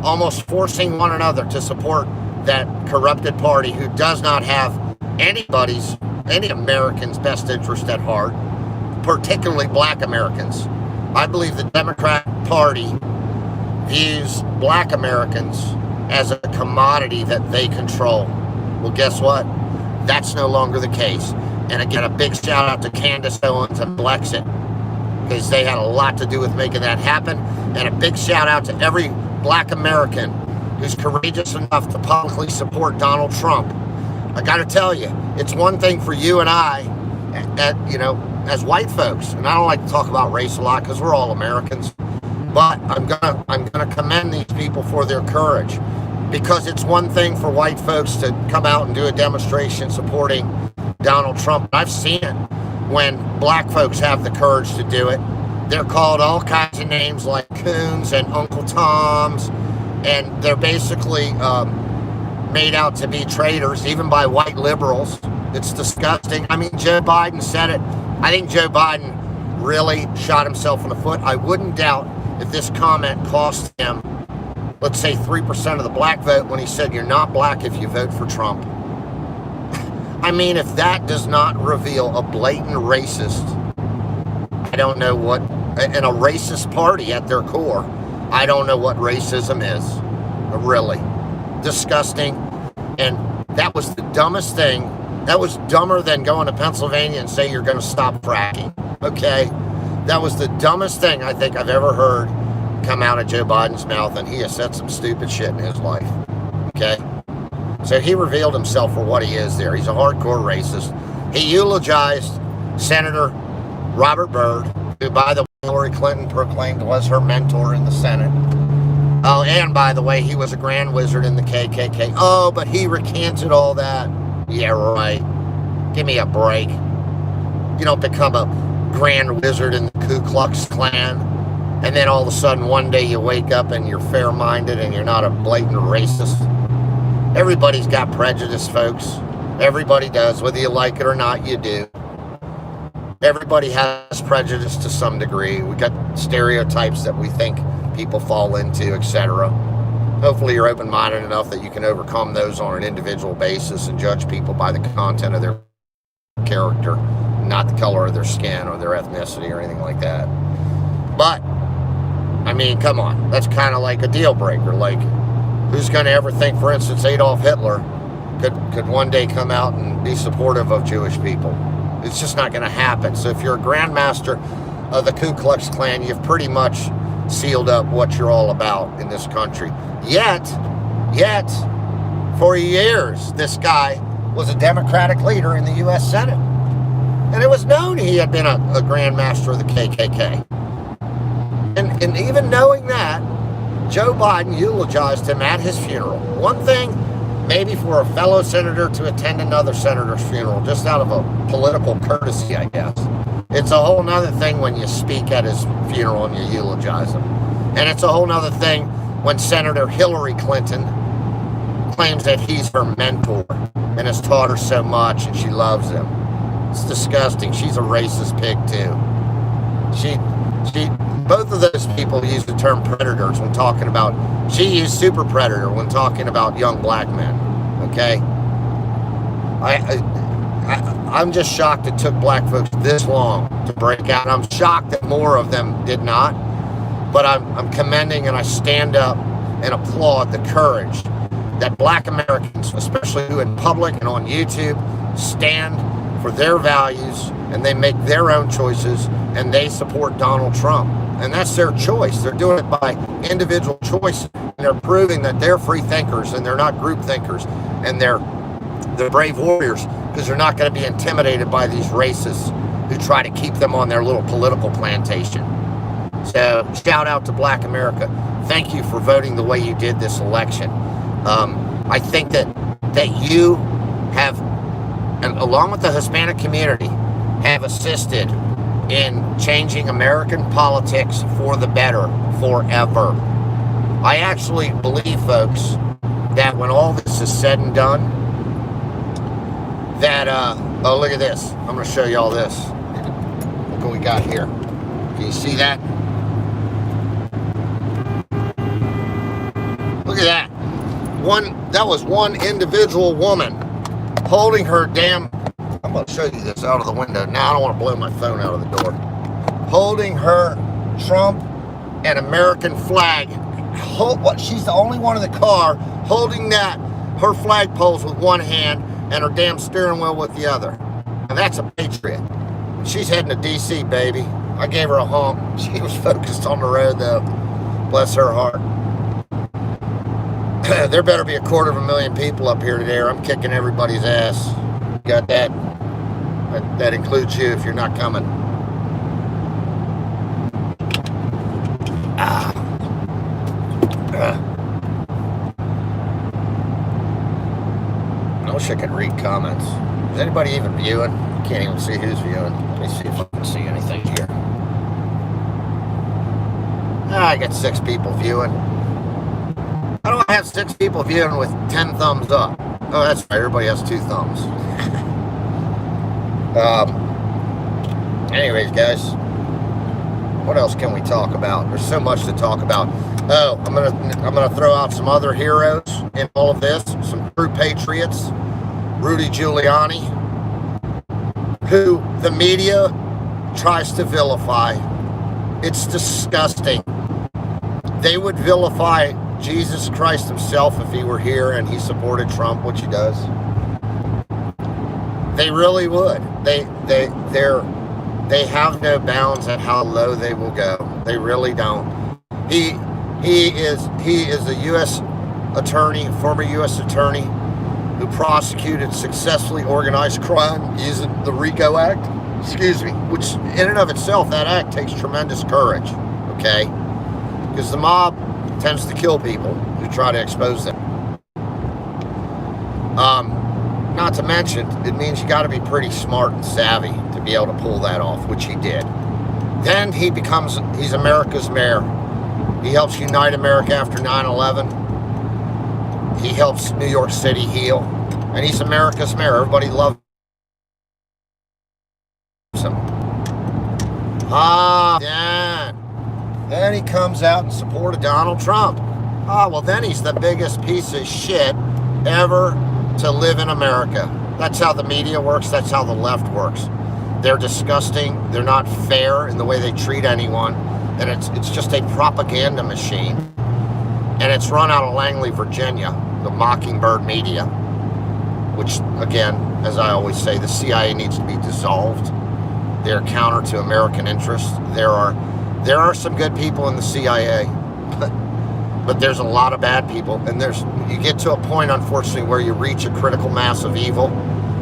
almost forcing one another to support that corrupted party who does not have any American's best interest at heart, particularly black Americans. I believe the Democrat Party views black Americans as a commodity that they control. Well, guess what? That's no longer the case. And again, a big shout out to Candace Owens and Blexit, because they had a lot to do with making that happen. And a big shout out to every black American who's courageous enough to publicly support Donald Trump. I got to tell you, it's one thing for you and I, as white folks, and I don't like to talk about race a lot because we're all Americans, but I'm gonna commend these people for their courage, because it's one thing for white folks to come out and do a demonstration supporting Donald Trump. I've seen it when black folks have the courage to do it. They're called all kinds of names like coons and Uncle Toms, and they're basically made out to be traitors, even by white liberals. It's disgusting. I mean, Joe Biden said it. I think Joe Biden really shot himself in the foot. I wouldn't doubt if this comment cost him, let's say, 3% of the black vote when he said, "You're not black if you vote for Trump." I mean, if that does not reveal a blatant racist, I don't know what, and a racist party at their core, I don't know what racism is. Really. Disgusting. And that was the dumbest thing. That was dumber than going to Pennsylvania and say you're going to stop fracking. Okay? That was the dumbest thing I think I've ever heard come out of Joe Biden's mouth, and he has said some stupid shit in his life. Okay? So he revealed himself for what he is there. He's a hardcore racist. He eulogized Senator Robert Byrd, who, by the way, Hillary Clinton proclaimed was her mentor in the Senate. Oh, and by the way, he was a grand wizard in the KKK. Oh, but he recanted all that. Yeah, right. Give me a break. You don't become a grand wizard in the Ku Klux Klan, and then all of a sudden one day you wake up and you're fair-minded and you're not a blatant racist. Everybody's got prejudice, folks. Everybody does. Whether you like it or not, you do. Everybody has prejudice to some degree. We got stereotypes that we think people fall into, etc. Hopefully you're open-minded enough that you can overcome those on an individual basis and judge people by the content of their character, not the color of their skin or their ethnicity or anything like that. But, I mean, come on. That's kind of like a deal breaker. Like, who's going to ever think, for instance, Adolf Hitler could one day come out and be supportive of Jewish people? It's just not going to happen. So if you're a grandmaster of the Ku Klux Klan, you've pretty much sealed up what you're all about in this country. Yet, for years, this guy was a Democratic leader in the U.S. Senate. And it was known he had been a Grand Master of the KKK. And even knowing that, Joe Biden eulogized him at his funeral. One thing, maybe for a fellow senator to attend another senator's funeral, just out of a political courtesy, I guess. It's a whole nother thing when you speak at his funeral and you eulogize him. And it's a whole nother thing when Senator Hillary Clinton claims that he's her mentor and has taught her so much and she loves him. It's disgusting. She's a racist pig too. Both of those people use the term predators when talking about, she used super predator when talking about young black men, okay? I'm just shocked it took black folks this long to break out. I'm shocked that more of them did not, but I'm commending and I stand up and applaud the courage that black Americans, especially who in public and on YouTube, stand for their values and they make their own choices and they support Donald Trump. And that's their choice. They're doing it by individual choice. And they're proving that they're free thinkers and they're not group thinkers. And they're brave warriors because they're not going to be intimidated by these racists who try to keep them on their little political plantation. So shout out to Black America. Thank you for voting the way you did this election. I think that you have, and along with the Hispanic community, have assisted in changing American politics for the better forever. I actually believe, folks, that when all this is said and done, that, oh, look at this. I'm going to show you all this. Look what we got here. Can you see that? Look at that. That was one individual woman holding her damn, I'm going to show you this out of the window. Now I don't want to blow my phone out of the door. Holding her Trump and American flag. She's the only one in the car holding her flagpoles with one hand and her damn steering wheel with the other. And that's a patriot. She's heading to D.C., baby. I gave her a honk. She was focused on the road, though. Bless her heart. There better be 250,000 people up here today or I'm kicking everybody's ass. Got that? That includes you if you're not coming. I wish I could read comments. Is anybody even viewing? I can't even see who's viewing. Let me see if I can see anything here. I got 6 people viewing. How do I have 6 people viewing with 10 thumbs up? Oh, that's right. Everybody has 2 thumbs. Anyways, guys, what else can we talk about? There's so much to talk about. Oh, I'm gonna throw out some other heroes in all of this. Some true patriots. Rudy Giuliani, who the media tries to vilify. It's disgusting. They would vilify Jesus Christ himself if he were here and he supported Trump, which he does. They really would. They have no bounds at how low they will go. They really don't. He is a U.S. attorney, former U.S. attorney, who prosecuted successfully organized crime using the RICO Act. Excuse me. Which, in and of itself, that act takes tremendous courage. Okay, because the mob tends to kill people who try to expose them. Not to mention, it means you got to be pretty smart and savvy to be able to pull that off, which he did. Then he's America's mayor. He helps unite America after 9/11. He helps New York City heal. And he's America's mayor. Everybody loves him. Then he comes out in support of Donald Trump. Well, then he's the biggest piece of shit ever to live in America. That's how the media works. That's how the left works. They're disgusting. They're not fair in the way they treat anyone. And it's just a propaganda machine. And it's run out of Langley, Virginia, the Mockingbird media, which, again, as I always say, the CIA needs to be dissolved. They're counter to American interests. there are some good people in the CIA, but there's a lot of bad people, and you get to a point, unfortunately, where you reach a critical mass of evil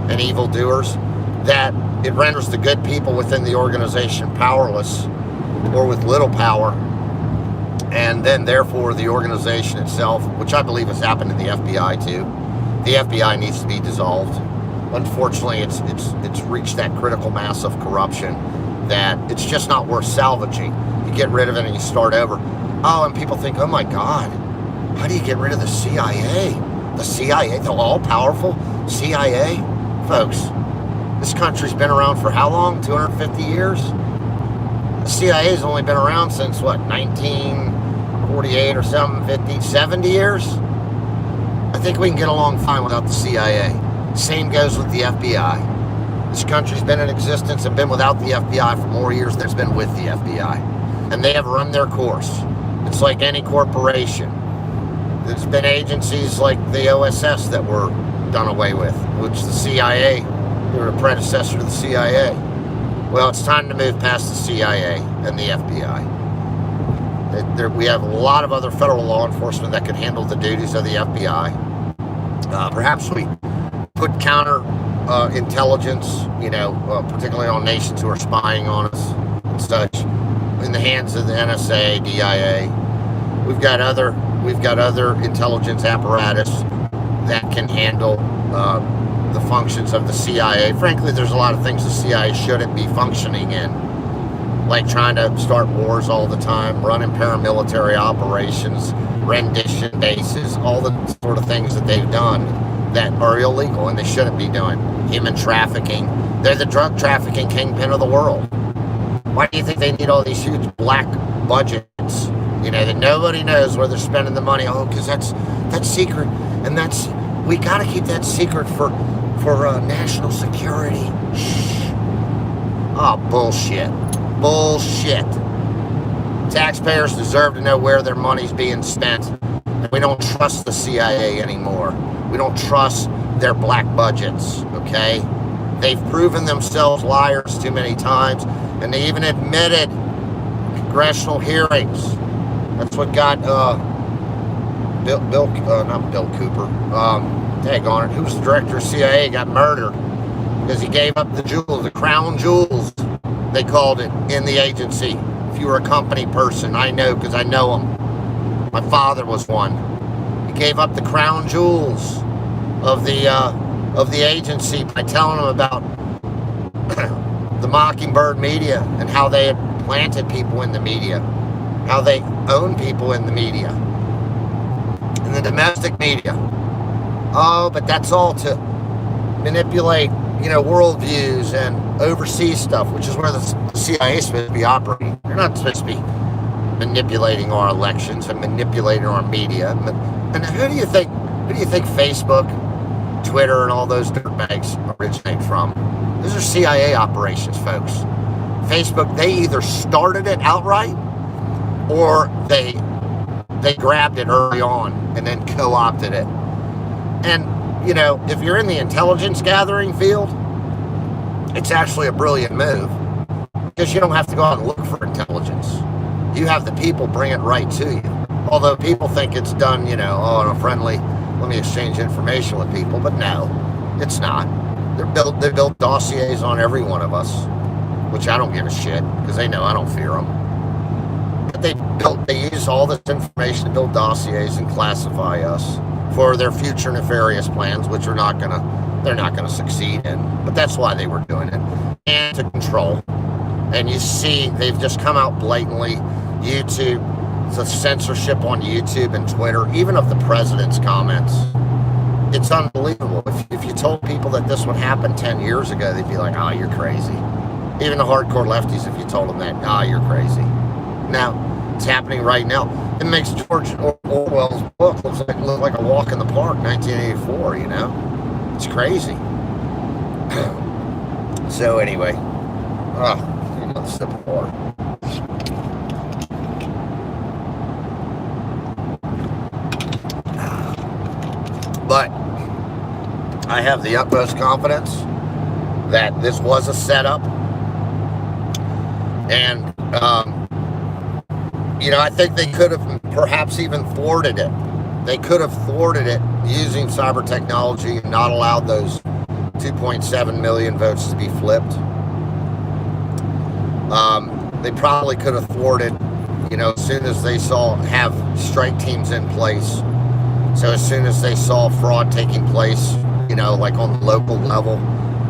and evildoers that it renders the good people within the organization powerless or with little power, and then therefore the organization itself, which I believe has happened in the FBI too. The FBI needs to be dissolved. Unfortunately, it's reached that critical mass of corruption that it's just not worth salvaging. You get rid of it and you start over. Oh, and people think, oh my God, how do you get rid of the CIA? The CIA, the all-powerful CIA? Folks, this country's been around for how long? 250 years? The CIA's only been around since, what, 1948 or something, 50, 70 years? I think we can get along fine without the CIA. Same goes with the FBI. This country's been in existence and been without the FBI for more years than it's been with the FBI. And they have run their course. It's like any corporation. There's been agencies like the OSS that were done away with, which the CIA, they were a predecessor to the CIA. Well, it's time to move past the CIA and the FBI. We have a lot of other federal law enforcement that could handle the duties of the FBI. Perhaps we put counter intelligence, particularly on nations who are spying on us and such, in the hands of the NSA, DIA. We've got other intelligence apparatus that can handle the functions of the CIA. Frankly, there's a lot of things the CIA shouldn't be functioning in, like trying to start wars all the time, running paramilitary operations, rendition bases, all the sort of things that they've done that are illegal and they shouldn't be doing. Human trafficking. They're the drug trafficking kingpin of the world. Why do you think they need all these huge black budgets, that nobody knows where they're spending the money? Oh, because that's secret, and we got to keep that secret for national security. Shh. Oh, bullshit. Bullshit. Taxpayers deserve to know where their money's being spent. And we don't trust the CIA anymore. We don't trust their black budgets, okay? They've proven themselves liars too many times, and they even admitted congressional hearings. That's what got not Bill Cooper. Daggone it, who was the director of CIA, got murdered because he gave up the jewels, the crown jewels, they called it in the agency. If you were a company person, I know because I know them. My father was one. He gave up the crown jewels of the agency by telling them about the Mockingbird media and how they had planted people in the media, how they own people in the media, in the domestic media. Oh, but that's all to manipulate, worldviews and overseas stuff, which is where the CIA is supposed to be operating. They're not supposed to be manipulating our elections and manipulating our media. And who do you think Facebook, Twitter, and all those dirtbags originate from? Those are CIA operations, folks. Facebook, they either started it outright or they grabbed it early on and then co-opted it. And, if you're in the intelligence gathering field, it's actually a brilliant move because you don't have to go out and look for intelligence. You have the people bring it right to you. Although people think it's done, in a friendly, let me exchange information with people, but no, it's not. They built dossiers on every one of us, which I don't give a shit because they know I don't fear them. But they use all this information to build dossiers and classify us for their future nefarious plans, which they're not gonna succeed in. But that's why they were doing it, and to control. And you see, they've just come out blatantly. YouTube, the censorship on YouTube and Twitter, even of the president's comments. It's unbelievable. If you told people that this would happen 10 years ago, they'd be like, oh, you're crazy. Even the hardcore lefties, if you told them that, oh, you're crazy. Now, it's happening right now. It makes George Orwell's book look like a walk in the park, 1984, It's crazy. So anyway, another sip of water. But I have the utmost confidence that this was a setup, and I think they could have perhaps even thwarted it. They could have thwarted it using cyber technology and not allowed those 2.7 million votes to be flipped. They probably could have thwarted, as soon as they have strike teams in place. So as soon as they saw fraud taking place, like on the local level,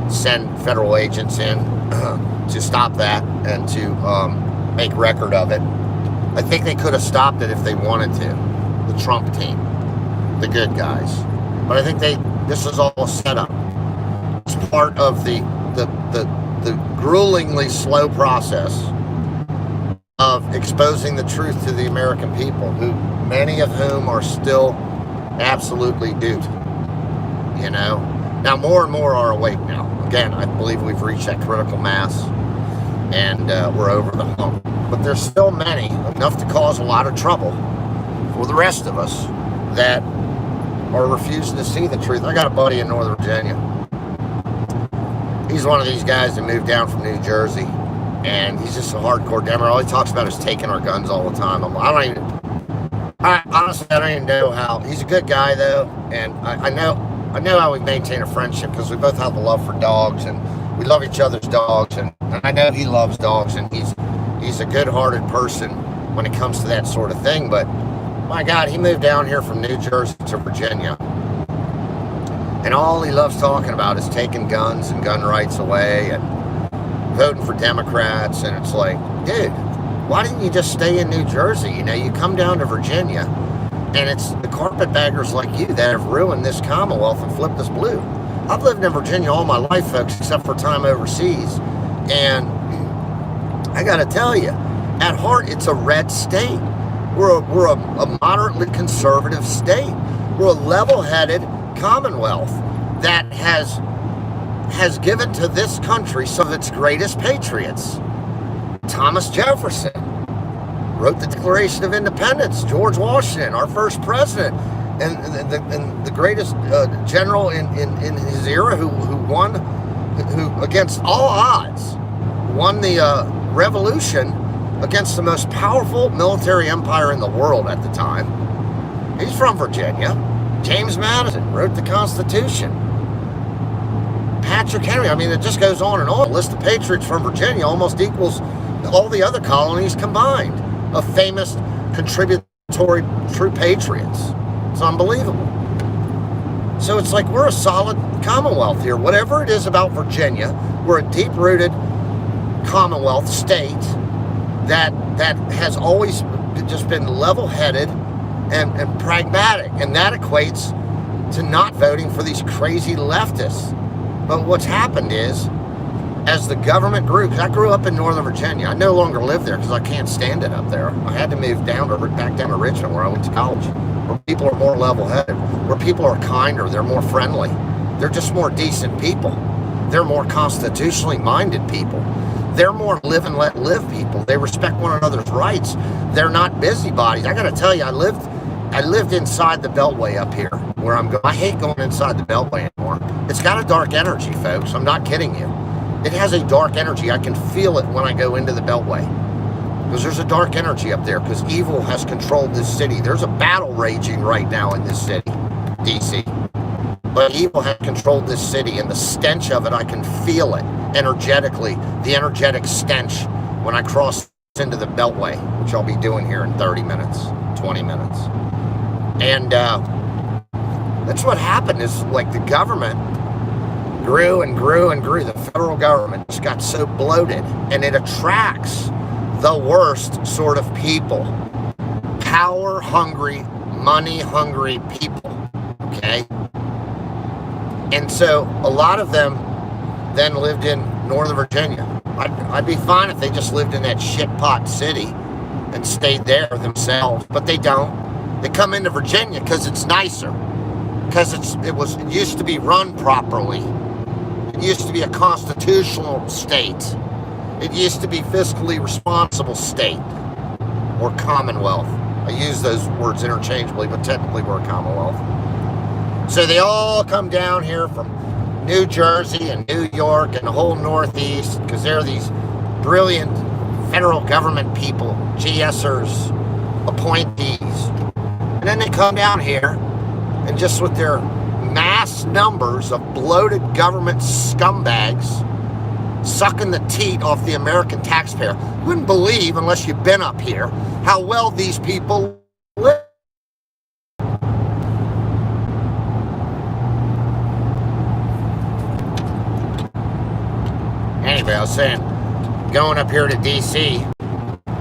send federal agents in to stop that and to make record of it. I think they could have stopped it if they wanted to. The Trump team, the good guys. But I think this is all set up. It's part of the gruelingly slow process of exposing the truth to the American people, who many of whom are still absolutely duped. Now more and more are awake now. Again, I believe we've reached that critical mass and we're over the hump. But there's still many, enough to cause a lot of trouble for the rest of us, that are refusing to see the truth. I got a buddy in Northern Virginia. He's one of these guys that moved down from New Jersey, and he's just a hardcore Democrat. All he talks about is taking our guns all the time. Honestly, I don't even know how. He's a good guy, though, and I know how we maintain a friendship, because we both have a love for dogs, and we love each other's dogs, and I know he loves dogs, and he's a good-hearted person when it comes to that sort of thing. But my God, he moved down here from New Jersey to Virginia, and all he loves talking about is taking guns and gun rights away and voting for Democrats. And it's like, dude, why didn't you just stay in New Jersey? You come down to Virginia, and it's the carpetbaggers like you that have ruined this Commonwealth and flipped us blue. I've lived in Virginia all my life, folks, except for time overseas. And I got to tell you, at heart, it's a red state. We're a moderately conservative state. We're a level-headed Commonwealth that has given to this country some of its greatest patriots. Thomas Jefferson wrote the Declaration of Independence. George Washington, our first president, and the greatest general in his era, who against all odds won the revolution against the most powerful military empire in the world at the time. He's from Virginia. James Madison wrote the Constitution. Patrick Henry, it just goes on and on. The list of patriots from Virginia almost equals all the other colonies combined of famous contributory true patriots. It's unbelievable. So it's like we're a solid Commonwealth here. Whatever it is about Virginia, we're a deep-rooted Commonwealth state that has always just been level-headed and pragmatic, and that equates to not voting for these crazy leftists. But what's happened is, as the government grew, because I grew up in Northern Virginia, I no longer live there because I can't stand it up there. I had to move back down to Richmond, where I went to college, where people are more level-headed, where people are kinder, they're more friendly, they're just more decent people, they're more constitutionally minded people. They're more live and let live people. They respect one another's rights. They're not busybodies. I got to tell you, I lived inside the Beltway up here where I'm going. I hate going inside the Beltway anymore. It's got a dark energy, folks. I'm not kidding you. It has a dark energy. I can feel it when I go into the Beltway, because there's a dark energy up there, because evil has controlled this city. There's a battle raging right now in this city, D.C. But evil has controlled this city, and the stench of it, I can feel it energetically, the energetic stench when I cross into the Beltway, which I'll be doing here in 30 minutes, 20 minutes. And that's what happened, is like the government grew and grew and grew. The federal government just got so bloated, and it attracts the worst sort of people. Power-hungry, money-hungry people, okay? And so a lot of them then lived in Northern Virginia. I'd be fine if they just lived in that shit-pot city and stayed there themselves, but they don't. They come into Virginia because it's nicer, because it used to be run properly. It used to be a constitutional state. It used to be fiscally responsible state, or Commonwealth. I use those words interchangeably, but technically we're a Commonwealth. So they all come down here from New Jersey and New York and the whole Northeast, because they're these brilliant federal government people, GSers, appointees. And then they come down here and just with their mass numbers of bloated government scumbags sucking the teat off the American taxpayer. You wouldn't believe, unless you've been up here, how well these people live. Anyway, I was saying, going up here to D.C.,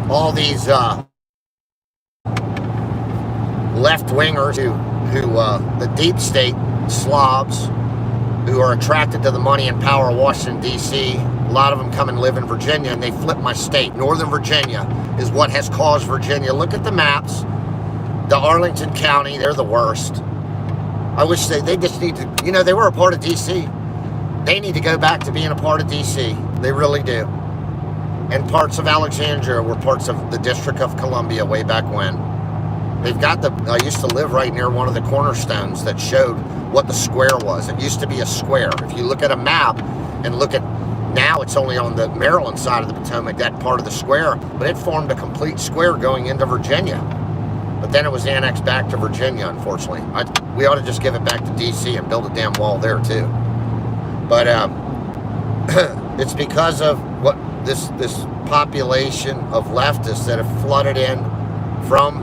all these left-wingers who the deep state slobs who are attracted to the money and power of Washington, D.C., a lot of them come and live in Virginia, and they flip my state. Northern Virginia is what has caused Virginia. Look at the maps. The Arlington County, they're the worst. I wish they just need to, they were a part of D.C. They need to go back to being a part of D.C. They really do. And parts of Alexandria were parts of the District of Columbia way back when. They've got I used to live right near one of the cornerstones that showed what the square was. It used to be a square. If you look at a map and look at, now it's only on the Maryland side of the Potomac, that part of the square, but it formed a complete square going into Virginia. But then it was annexed back to Virginia, unfortunately. We ought to just give it back to D.C. and build a damn wall there, too. But it's because of what this population of leftists that have flooded in from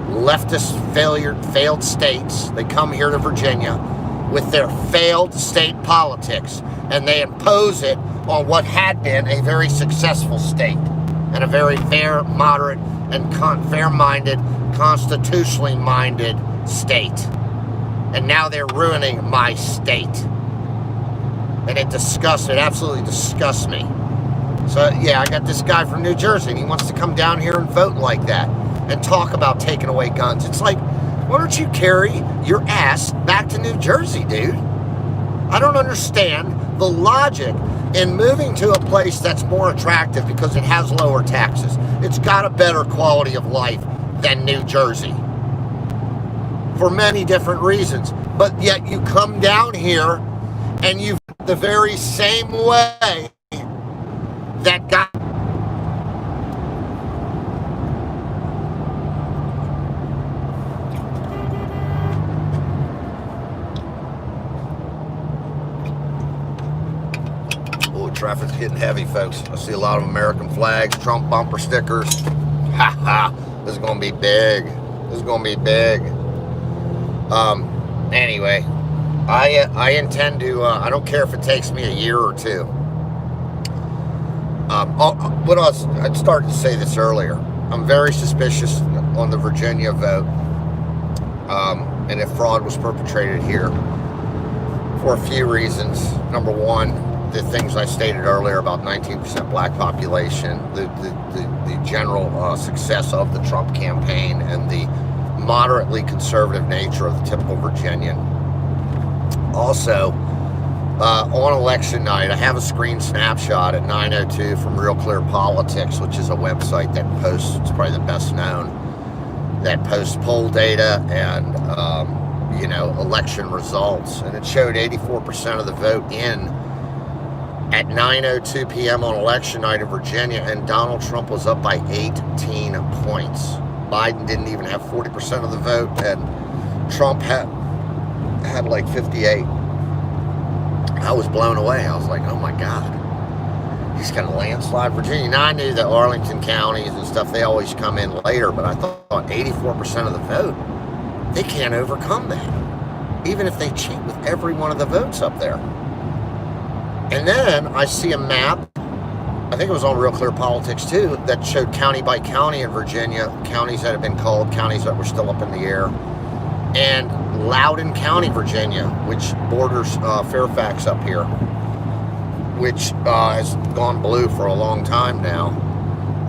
leftist failed states. They come here to Virginia with their failed state politics, and they impose it on what had been a very successful state and a very fair, moderate, and fair-minded, constitutionally minded state. And now they're ruining my state. And it absolutely disgusts me. So, yeah, I got this guy from New Jersey, and he wants to come down here and vote like that and talk about taking away guns. It's like, why don't you carry your ass back to New Jersey, dude? I don't understand the logic in moving to a place that's more attractive because it has lower taxes. It's got a better quality of life than New Jersey for many different reasons. But yet you come down here and you the very same way that got traffic's getting heavy, folks. I see a lot of American flags, Trump bumper stickers. Ha ha. This is going to be big. This is going to be big. Anyway, I intend to, I don't care if it takes me a year or two. I started to say this earlier. I'm very suspicious on the Virginia vote. And if fraud was perpetrated here for a few reasons. Number one, the things I stated earlier about 19% black population, the general success of the Trump campaign, and the moderately conservative nature of the typical Virginian. Also, on election night, I have a screen snapshot at 9:02 from Real Clear Politics, which is a website that posts, it's probably the best known, that posts poll data and, election results. And it showed 84% of the vote in at 9:02 p.m. on election night in Virginia, and Donald Trump was up by 18 points. Biden didn't even have 40% of the vote, and Trump had like 58. I was blown away. I was like, oh my God. He's going to landslide Virginia. Now, I knew that Arlington counties and stuff, they always come in later, but I thought 84% of the vote, they can't overcome that, even if they cheat with every one of the votes up there. And then I see a map, I think it was on Real Clear Politics too, that showed county by county in Virginia, counties that had been called, counties that were still up in the air, and Loudoun County, Virginia, which borders Fairfax up here, which has gone blue for a long time now.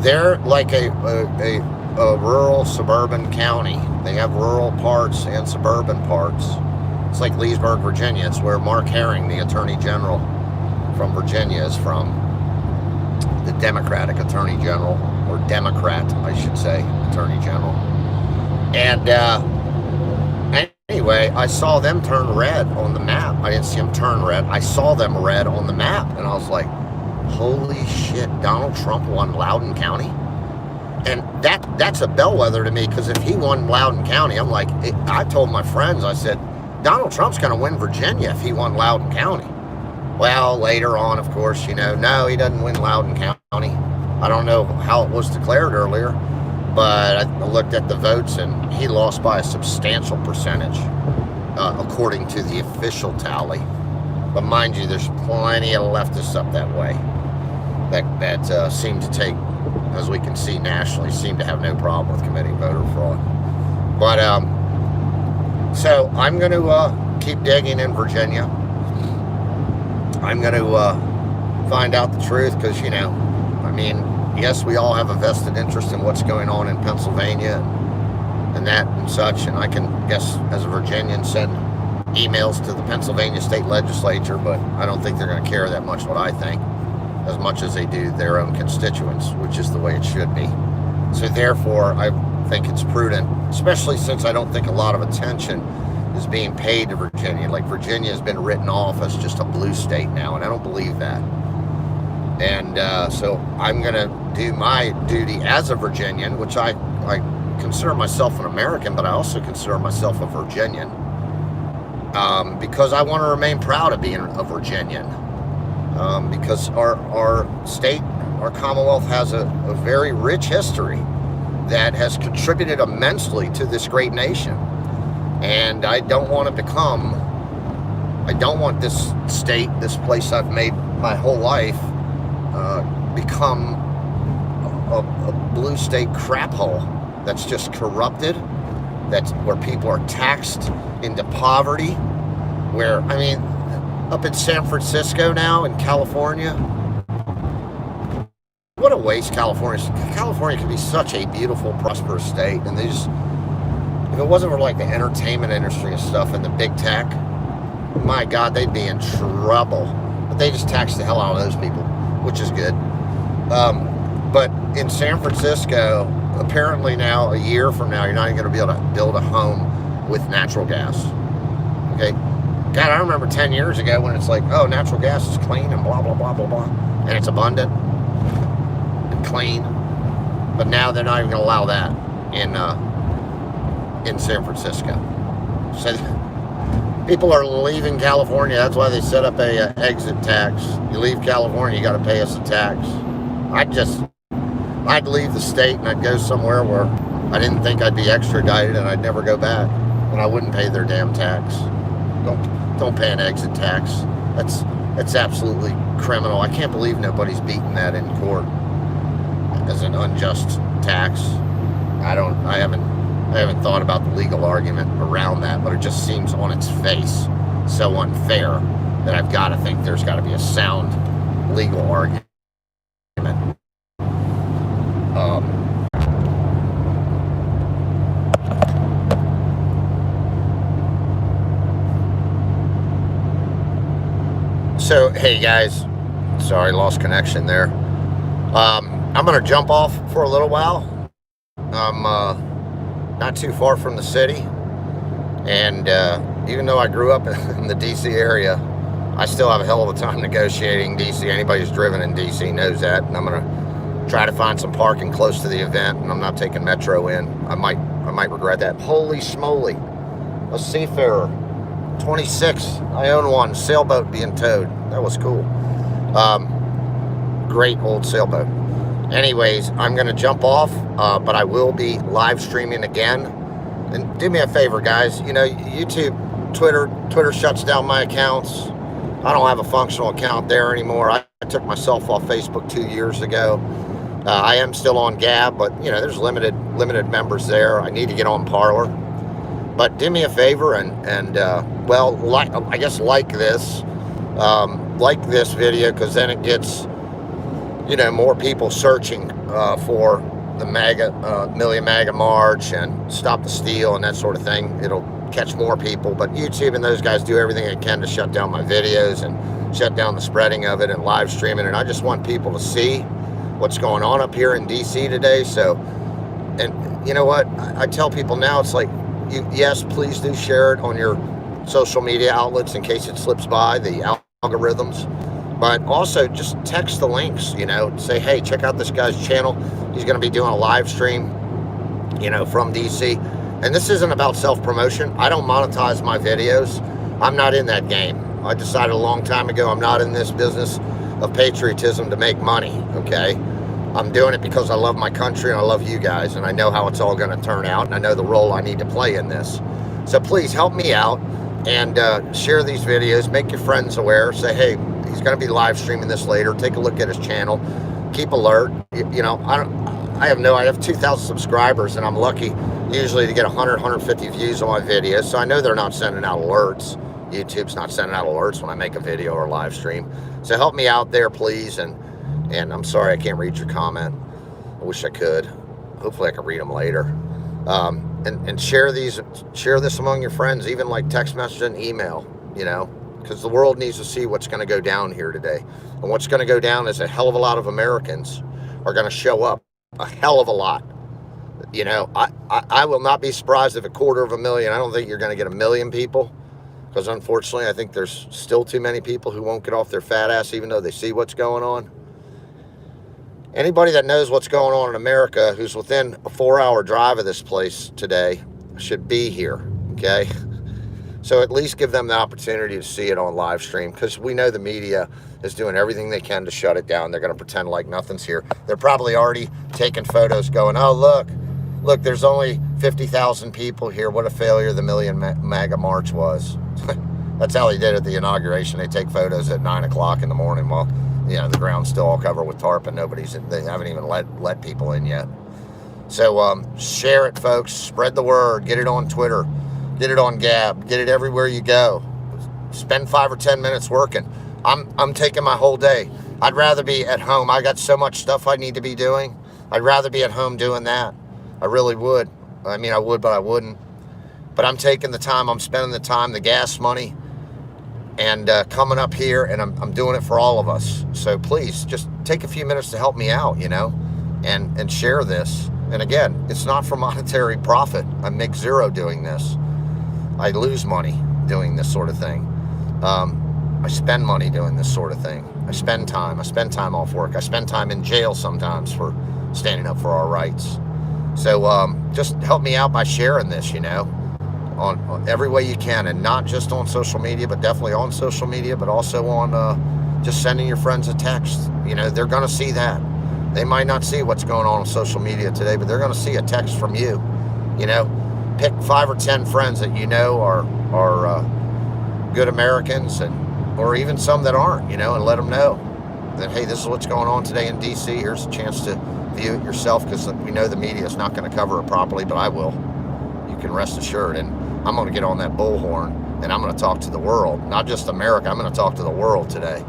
They're like a rural suburban county. They have rural parts and suburban parts. It's like Leesburg, Virginia. It's where Mark Herring, the Attorney General from Virginia, is from. The Democratic Attorney General, or Democrat, I should say, Attorney General. And anyway, I saw them turn red on the map. I didn't see them turn red. I saw them red on the map, and I was like, holy shit, Donald Trump won Loudoun County? And that's a bellwether to me, because if he won Loudoun County, I'm like, I told my friends, I said, Donald Trump's going to win Virginia if he won Loudoun County. Well, later on, of course, no, he doesn't win Loudoun County. I don't know how it was declared earlier, but I looked at the votes, and he lost by a substantial percentage, according to the official tally. But mind you, there's plenty of leftists up that way that seem to take, as we can see nationally, seem to have no problem with committing voter fraud. But so I'm going to keep digging in Virginia. I'm going to find out the truth, because, I mean, yes, we all have a vested interest in what's going on in Pennsylvania and that and such. And I can, guess, as a Virginian, send emails to the Pennsylvania state legislature, but I don't think they're going to care that much what I think, as much as they do their own constituents, which is the way it should be. So therefore, I think it's prudent, especially since I don't think a lot of attention is being paid to Virginia. Like, Virginia has been written off as just a blue state now, and I don't believe that. And so I'm going to do my duty as a Virginian, which I consider myself an American, but I also consider myself a Virginian, because I want to remain proud of being a Virginian. Because our state, our Commonwealth, has a very rich history that has contributed immensely to this great nation. And I don't want this state, this place I've made my whole life, become a blue state crap hole that's just corrupted, that's where people are taxed into poverty, where, I mean, up in San Francisco now, in California, what a waste California could be such a beautiful, prosperous state, and they just, if it wasn't for like the entertainment industry and stuff and the big tech, my God, they'd be in trouble. But they just tax the hell out of those people, which is good. But in San Francisco, apparently now, a year from now, you're not even going to be able to build a home with natural gas. Okay? God, I remember 10 years ago when it's like, oh, natural gas is clean and blah, blah, blah, blah, blah. And it's abundant and clean. But now they're not even going to allow that in San Francisco. So people are leaving California. That's why they set up a exit tax. You leave California, you got to pay us a tax. I'd leave the state and I'd go somewhere where I didn't think I'd be extradited, and I'd never go back, and I wouldn't pay their damn tax. Don't pay an exit tax. That's absolutely criminal. I can't believe nobody's beaten that in court as an unjust tax. I haven't thought about the legal argument around that, but it just seems on its face so unfair that I've got to think there's got to be a sound legal argument. So, hey guys, sorry, lost connection there. I'm going to jump off for a little while. I'm not too far from the city, and even though I grew up in the DC area, I still have a hell of a time negotiating DC. Anybody who's driven in DC knows that, and I'm going to try to find some parking close to the event, and I'm not taking Metro in. I might regret that. Holy schmoly, a Seafarer 26. I own one. Sailboat being towed. That was cool. Great old sailboat. Anyways, I'm going to jump off, but I will be live streaming again. And do me a favor, guys. YouTube, Twitter shuts down my accounts. I don't have a functional account there anymore. I took myself off Facebook 2 years ago. I am still on Gab, but there's limited members there. I need to get on Parler. But do me a favor and like this video, because then it gets more people searching for the Million MAGA March and Stop the Steal and that sort of thing. It'll catch more people. But YouTube and those guys do everything they can to shut down my videos and shut down the spreading of it and live streaming. And I just want people to see what's going on up here in DC today. So, and you know what? I tell people now, it's like, yes, please do share it on your social media outlets in case it slips by the algorithms. But also just text the links, say, hey, check out this guy's channel. He's going to be doing a live stream, from DC. And this isn't about self-promotion. I don't monetize my videos. I'm not in that game. I decided a long time ago I'm not in this business of patriotism to make money, okay? I'm doing it because I love my country and I love you guys, and I know how it's all going to turn out, and I know the role I need to play in this. So please help me out and share these videos. Make your friends aware. Say, hey, he's going to be live streaming this later. Take a look at his channel. Keep alert. I have 2,000 subscribers, and I'm lucky usually to get 100, 150 views on my videos. So I know they're not sending out alerts. YouTube's not sending out alerts when I make a video or a live stream. So help me out there, please. And I'm sorry I can't read your comment. I wish I could. Hopefully I can read them later. And share this among your friends, even like text message and email, because the world needs to see what's going to go down here today. And what's going to go down is a hell of a lot of Americans are going to show up. A hell of a lot. I will not be surprised if 250,000, I don't think you're going to get 1 million people, because unfortunately I think there's still too many people who won't get off their fat ass even though they see what's going on. Anybody that knows what's going on in America who's within a 4-hour drive of this place today should be here, okay? So at least give them the opportunity to see it on live stream, because we know the media is doing everything they can to shut it down. They're going to pretend like nothing's here. They're probably already taking photos going, oh, look, there's only 50,000 people here. What a failure the Million MAGA March was. That's how they did at the inauguration. They take photos at 9 o'clock in the morning while, the ground's still all covered with tarp and they haven't even let people in yet. So share it, folks. Spread the word. Get it on Twitter. Get it on Gab. Get it everywhere you go. Spend 5 or 10 minutes working. I'm taking my whole day. I'd rather be at home. I got so much stuff I need to be doing. I'd rather be at home doing that. I really would. I mean, I would, but I wouldn't. But I'm taking the time. I'm spending the time, the gas money, and coming up here, and I'm doing it for all of us. So please, just take a few minutes to help me out, and share this. And again, it's not for monetary profit. I make zero doing this. I lose money doing this sort of thing. I spend money doing this sort of thing. I spend time. I spend time off work. I spend time in jail sometimes for standing up for our rights. So just help me out by sharing this, on every way you can, and not just on social media, but definitely on social media, but also on just sending your friends a text. They're going to see that. They might not see what's going on social media today, but they're going to see a text from you. Pick 5 or 10 friends that are good Americans, or even some that aren't, and let them know that, hey, this is what's going on today in DC. Here's a chance to view it yourself, because we know the media is not going to cover it properly, but I will. You can rest assured. And I'm going to get on that bullhorn, and I'm going to talk to the world, not just America. I'm going to talk to the world today,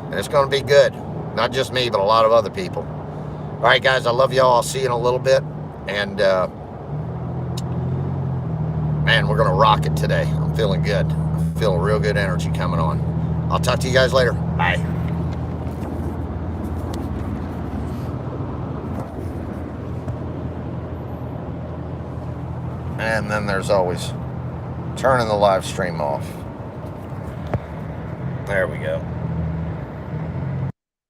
and it's going to be good. Not just me, but a lot of other people. All right, guys, I love y'all. I'll see you in a little bit, and man, we're going to rock it today. I'm feeling good. I'm feeling real good energy coming on. I'll talk to you guys later. Bye. And then there's always turning the live stream off. There we go.